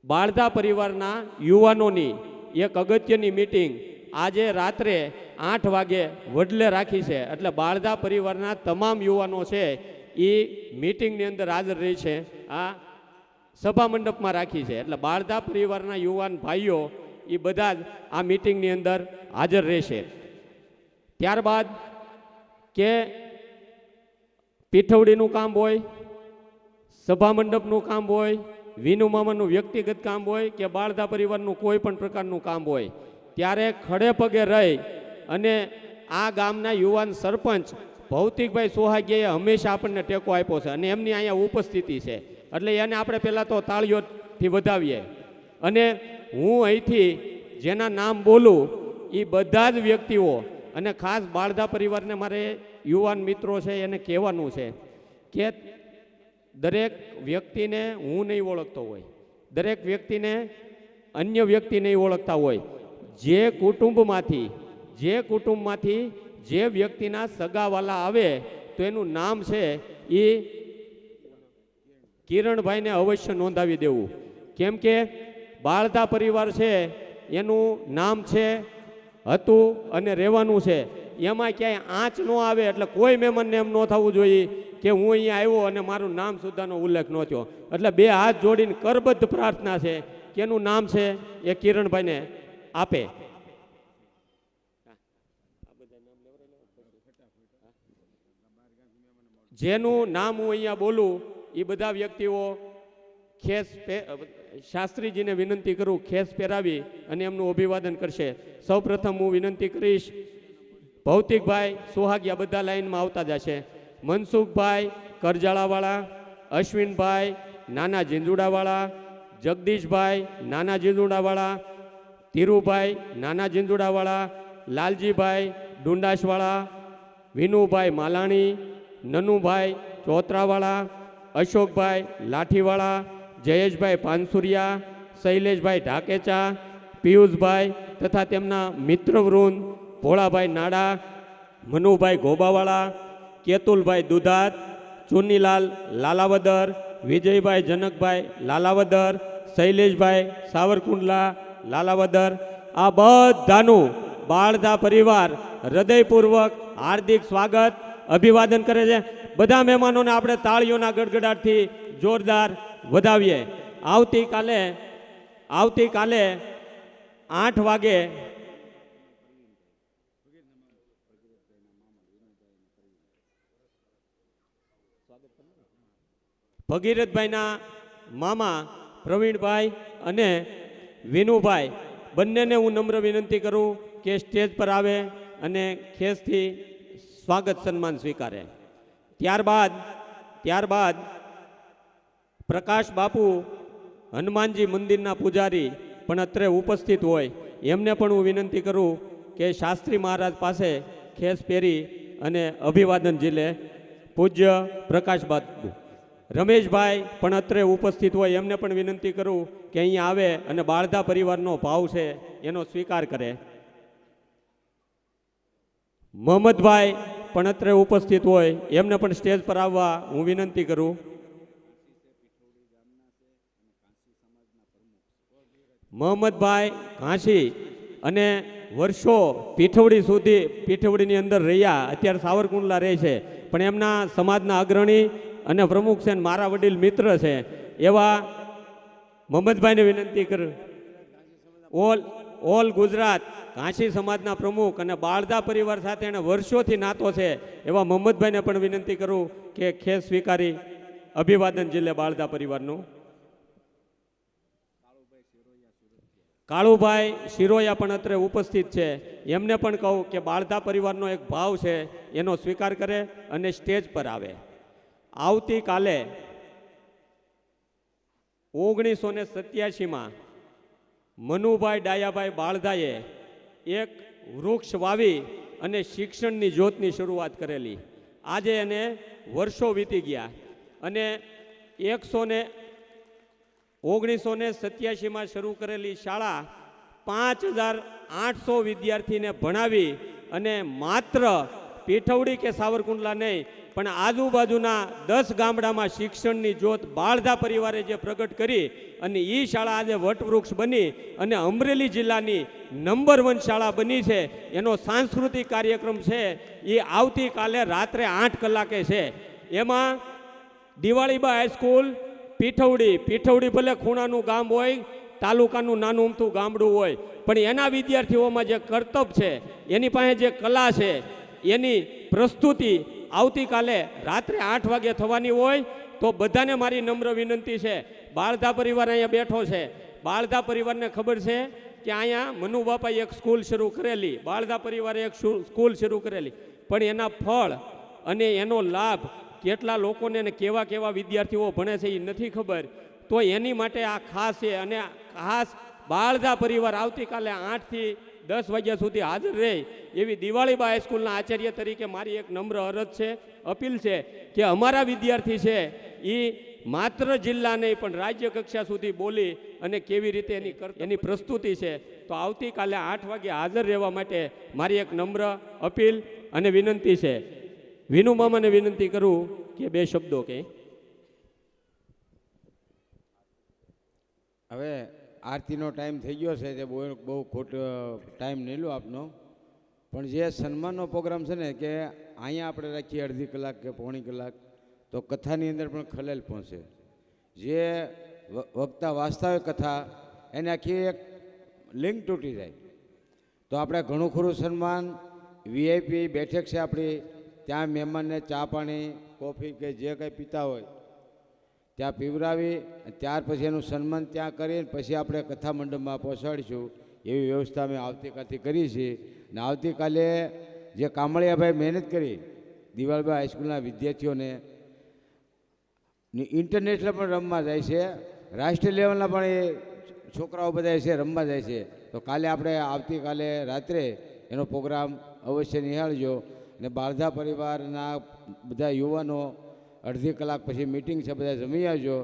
બાળધા પરિવારના યુવાનોની એક અગત્યની મીટિંગ આજે રાત્રે 8 વાગે વડલે રાખી છે. એટલે બાળધા પરિવારના તમામ યુવાનો છે એ મીટિંગની અંદર હાજર રહી છે, આ સભા મંડપમાં રાખી છે. એટલે બાળધા પરિવારના યુવાન ભાઈઓ એ બધા જ આ મીટિંગની અંદર હાજર રહેશે. ત્યારબાદ કે પીઠવડીનું કામ હોય, સભા મંડપનું કામ હોય, વિનુ મામાનું વ્યક્તિગત કામ હોય કે બાળધા પરિવારનું કોઈ પણ પ્રકારનું કામ હોય, ત્યારે ખડે પગે રહી અને આ ગામના યુવાન સરપંચ ભૌતિકભાઈ સોહાગીયાએ હંમેશા આપણને ટેકો આપ્યો છે અને એમની અહીંયા ઉપસ્થિતિ છે. એટલે એને આપણે પહેલાં તો તાળીઓથી વધાવીએ. અને હું અહીંથી જેના નામ બોલું એ બધા જ વ્યક્તિઓ અને ખાસ બાળધા પરિવારને મારે યુવાન મિત્રો છે એને કહેવાનું છે કે દરેક વ્યક્તિને હું નહીં ઓળખતો હોય, દરેક વ્યક્તિને અન્ય વ્યક્તિ નહીં ઓળખતા હોય. જે કુટુંબમાંથી જે વ્યક્તિના સગાવાલા આવે તો એનું નામ છે એ કિરણભાઈને અવશ્ય નોંધાવી દેવું. કેમ કે બાળધા પરિવાર છે એનું નામ છે હતું અને રહેવાનું છે, એમાં ક્યાંય આંચ ન આવે. એટલે કોઈ મહેમાનને એમ ન થવું જોઈએ કે હું અહીંયા આવ્યો અને મારું નામ સુદ્ધાનો ઉલ્લેખ ન થયો. એટલે બે હાથ જોડીને કરબદ્ધ પ્રાર્થના છે કે એનું નામ છે એ કિરણભાઈને આપે. જેનું નામ હું અહીંયા બોલું એ બધા વ્યક્તિઓ ખેસ શાસ્ત્રીજીને વિનંતી કરું ખેસ પહેરાવી અને એમનું અભિવાદન કરશે. સૌપ્રથમ હું વિનંતી કરીશ ભૌતિકભાઈ સુહાગિયા બધા લાઈનમાં આવતા જશે. મનસુખભાઈ કરજાળાવાળા, અશ્વિનભાઈ નાના ઝીંઝુડાવાળા, જગદીશભાઈ નાના ઝીંઝુડાવાળા, ધીરુભાઈ નાના ઝીંઝુડાવાળા, લાલજીભાઈ ડુંડાસવાળા, વિનુભાઈ માલાણી, નનુભાઈ ચોતરાવાળા, અશોકભાઈ લાઠીવાળા, જયેશભાઈ પાનસુરિયા, શૈલેષભાઈ ઢાકેચા, પિયુષભાઈ તથા તેમના મિત્રવૃંદ ભોળાભાઈ નાડા, મનુભાઈ ગોબાવાળા, કેતુલભાઈ દુધાત, ચુનીલાલ લાલાવદર, વિજયભાઈ જનકભાઈ લાલાવદર, શૈલેષભાઈ સાવરકુંડલા લાલાવદર, આ બધાનું બાળધા પરિવાર હૃદયપૂર્વક હાર્દિક સ્વાગત અભિવાદન કરે છે. બધા મહેમાનોને આપણે તાળીઓના ગડગડાટથી જોરદાર વધાવીએ. આવતીકાલે 8 વાગે ભગીરથભાઈના મામા પ્રવીણભાઈ અને વિનુભાઈ બંનેને હું નમ્ર વિનંતી કરું કે સ્ટેજ પર આવે અને ખેસથી સ્વાગત સન્માન સ્વીકારે. ત્યારબાદ પ્રકાશ બાપુ હનુમાનજી મંદિરના પૂજારી પણ અત્રે ઉપસ્થિત હોય એમને પણ હું વિનંતી કરું કે શાસ્ત્રી મહારાજ પાસે ખેસ પહેરી અને અભિવાદન ઝીલે. પૂજ્ય પ્રકાશ બાપુ રમેશભાઈ પણ અત્રે ઉપસ્થિત હોય એમને પણ વિનંતી કરું કે અહીંયા આવે અને બાળધા પરિવારનો ભાવ છે એનો સ્વીકાર કરે. મોહમ્મદભાઈ પણ અત્રે ઉપસ્થિત હોય એમને પણ સ્ટેજ પર આવવા હું વિનંતી કરું. મોહમ્મદભાઈ ઘાંસી અને વર્ષો પીઠવડીની અંદર રહ્યા, અત્યારે સાવરકુંડલા રહે છે, પણ એમના સમાજના અગ્રણી અને પ્રમુખ છે, મારા વડીલ મિત્ર છે એવા મોહમ્મદભાઈને વિનંતી કરું. ઓલ ગુજરાત ઘાંસી સમાજના પ્રમુખ અને બાળધા પરિવાર સાથે એને વર્ષોથી નાતો છે એવા મોહમ્મદભાઈને પણ વિનંતી કરું કે ખેસ સ્વીકારી અભિવાદન ઝીલે બાળધા પરિવારનું. કાળુભાઈ શિરોયા પણ અત્રે ઉપસ્થિત છે, એમને પણ કહું કે બાળધા પરિવારનો એક ભાવ છે એનો સ્વીકાર કરે અને સ્ટેજ પર આવે. આવતીકાલે 1987માં મનુભાઈ ડાયાભાઈ બાળધાએ એક વૃક્ષ વાવી અને શિક્ષણની જ્યોતની શરૂઆત કરેલી. આજે એને વર્ષો વીતી ગયા અને 1987માં શરૂ કરેલી શાળા 5800 વિદ્યાર્થીને ભણાવી અને માત્ર પીઠવડી કે સાવરકુંડલા નહીં પણ આજુબાજુના 10 ગામડામાં શિક્ષણની જ્યોત બાળધા પરિવારે જે પ્રગટ કરી અને એ શાળા આજે વટવૃક્ષ બની અને અમરેલી જિલ્લાની નંબર 1 શાળા બની છે. એનો સાંસ્કૃતિક કાર્યક્રમ છે એ આવતીકાલે રાત્રે 8 કલાકે છે. એમાં દિવાળીબા હાઈસ્કૂલ પીઠવડી ભલે ખૂણાનું ગામ હોય, તાલુકાનું નાનું અમથું ગામડું હોય, પણ એના વિદ્યાર્થીઓમાં જે કરતબ છે, એની પાસે જે કલા છે, એની પ્રસ્તુતિ આવતીકાલે રાત્રે 8 વાગે થવાની હોય. તો બધાને મારી નમ્ર વિનંતી છે, બાળધા પરિવાર અહીંયા બેઠો છે, બાળધા પરિવારને ખબર છે કે અહીંયા મનુ બાપાએ એક સ્કૂલ શરૂ કરેલી, બાળધા પરિવારે એક સ્કૂલ શરૂ કરેલી, પણ એના ફળ અને એનો લાભ કેટલા લોકોને અને કેવા વિદ્યાર્થીઓ ભણે છે એ નથી ખબર. તો એની માટે આ ખાસ છે અને ખાસ બાળધા પરિવાર આવતીકાલે 8 થી 10 વાગ્યા સુધી હાજર રહે એવી દિવાળીબા હાઈસ્કૂલના આચાર્ય તરીકે મારી એક નમ્ર અરજ છે, અપીલ છે કે અમારા વિદ્યાર્થી છે એ માત્ર જિલ્લા નહીં પણ રાજ્ય કક્ષા સુધી બોલી અને કેવી રીતે એની પ્રસ્તુતિ છે. તો આવતીકાલે 8 વાગે હાજર રહેવા માટે મારી એક નમ્ર અપીલ અને વિનંતી છે, વિનુ મામાને વિનંતી કરું કે બે શબ્દો કે. હવે આરતીનો ટાઈમ થઈ ગયો છે, તે બહુ ખોટો ટાઈમ નહીં લો આપનો, પણ જે સન્માનનો પ્રોગ્રામ છે ને કે અહીંયા આપણે રાખીએ અડધી કલાક કે પોણી કલાક, તો કથાની અંદર પણ ખલેલ પહોંચે. જે વક્તા વાંચતા હોય કથા એને આખી એક લિંક તૂટી જાય. તો આપણે ઘણું ખરું સન્માન, વીઆઈપી બેઠક છે આપણી, ત્યાં મહેમાનને ચા પાણી કોફી કે જે કંઈ પીતા હોય ત્યાં પીવડાવી, ત્યાર પછી એનું સન્માન ત્યાં કરીને પછી આપણે કથા મંડપમાં પહોંચાડીશું. એવી વ્યવસ્થા અમે આવતીકાલથી કરી છે. ને આવતીકાલે જે કામળિયાભાઈ મહેનત કરી દિવાલભાઈ હાઈસ્કૂલના વિદ્યાર્થીઓને ઇન્ટરનેશનલ પણ રમવા જાય છે, રાષ્ટ્રીય લેવલના પણ એ છોકરાઓ બધા છે રમવા જાય છે. તો કાલે આપણે આવતીકાલે રાત્રે એનો પ્રોગ્રામ અવશ્ય નિહાળજો. ને બાળધા પરિવારના બધા યુવાનો અડધી કલાક પછી મિટિંગ છે, બધા જમી આવજો.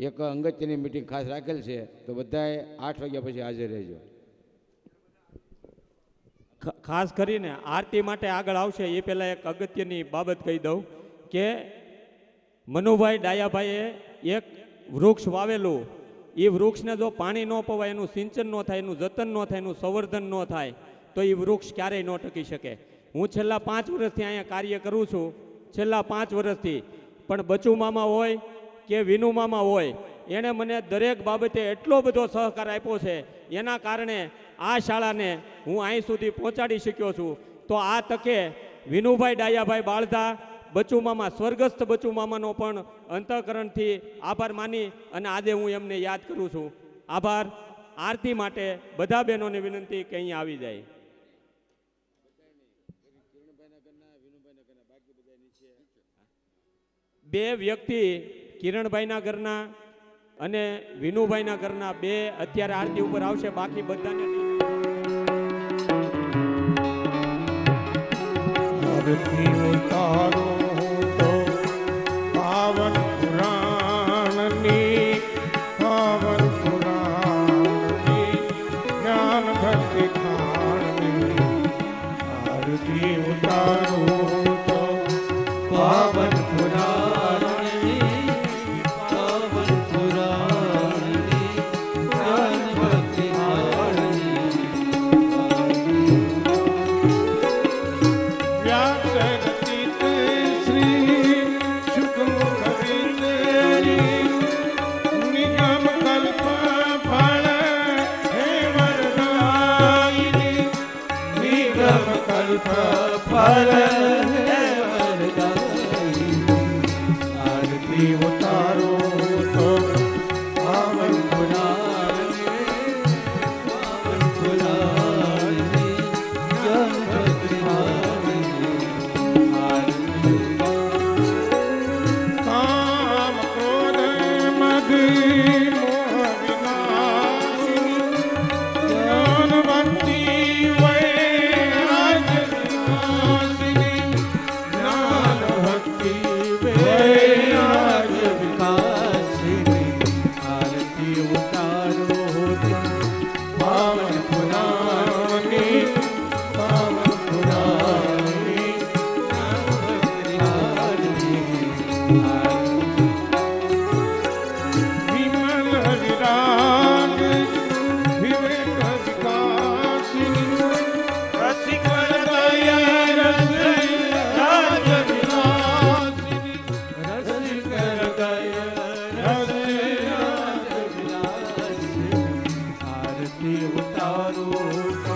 એક અંગત્યની મિટિંગ ખાસ રાખેલ છે, તો બધાએ 8 વાગ્યા પછી હાજર રહેજો. ખાસ કરીને આરતી માટે આગળ આવશે એ પહેલાં એક અગત્યની બાબત કહી દઉં કે મનુભાઈ ડાયાભાઈએ એક વૃક્ષ વાવેલું. એ વૃક્ષને જો પાણી ન પવાય, એનું સિંચન ન થાય, એનું જતન ન થાય, એનું સંવર્ધન ન થાય તો એ વૃક્ષ ક્યારેય ન ટકી શકે. હું છેલ્લા 5 વર્ષથી અહીંયા કાર્ય કરું છું, છેલ્લા 5 વર્ષથી, પણ બચુ મામા હોય કે વિનુ મામા હોય, એણે મને દરેક બાબતે એટલો બધો સહકાર આપ્યો છે. એના કારણે આ શાળાને હું અહીં સુધી પહોંચાડી શક્યો છું. તો આ તકે વિનુભાઈ ડાયાભાઈ બાળધા, બચુ મામા, સ્વર્ગસ્થ બચુ મામાનો પણ અંતઃકરણથી આભાર માની અને આજે હું એમને યાદ કરું છું. આભાર. આરતી માટે બધા બહેનોને વિનંતી કે અહીં આવી જાય. બે વ્યક્તિ કિરણભાઈના ઘરના અને વિનુભાઈના ઘરના બે અત્યારે આરતી ઉપર આવશે, બાકી બધાને આરતી ઉતારો તો પાવન પુરાણની, પાવન પુરાણની જ્ઞાન ભક્તિ ખાણની. આરતી ઉતારો તો પાવન પુરાણની, પાવન પુરાણની જ્ઞાન ભક્તિ ખાણની. વ્યાસરચિત શ્રી શુકમુખ વિજયની નિગમ કલ્પ ફળ હે વરદાયિની, નિગમ કલ્પ ફળ હે વરદાયિની. આરતી ઉતારો તો પાવન પુરાણની, પાવન પુરાણની જ્ઞાન ભક્તિ કામ ક્રોધ મદ મોહ વિનાશિની, જ્ઞાન ભક્તિ વૈરાગ્ય વિનાશિની, જ્ઞાન ભક્તિ વૈરાગ્ય વિનાશિની. આરતી ઉતારો તો પાવન પુરાણની, પાવન પુરાણની જ્ઞાન ભક્તિ વિમલ વિરાગ વિવેક વિકાસિની, રસિક હૃદય રસ રાજ વિલાસિની, રસિક હૃદય રસ રાજ વિલાસિની. આરતી ઉતારો તો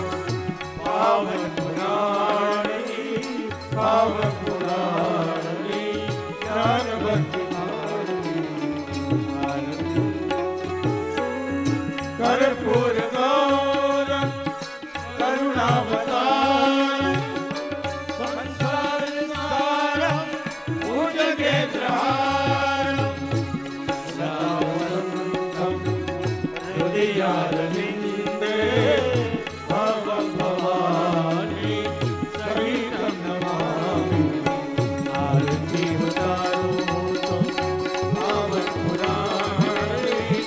પાવન પુરાણની, પાવન પુરાણની જ્ઞાન ભક્તિ કર્પૂર ગૌરમ કરુણાવતાર સંસાર સારમ ભુજગેન્દ્રહારમ સદાવસંતમ હૃદયારવિંદે ભવં ભવાની સહિતં નમામિ. આરતી ઉતારો તો પાવન પુરાણની,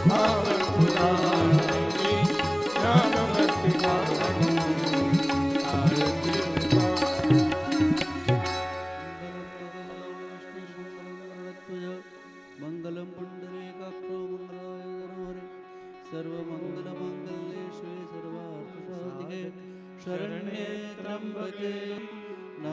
પાવન પુરાણની જ્ઞાન ભક્તિ ખાણની. આરતી ઉતારો ન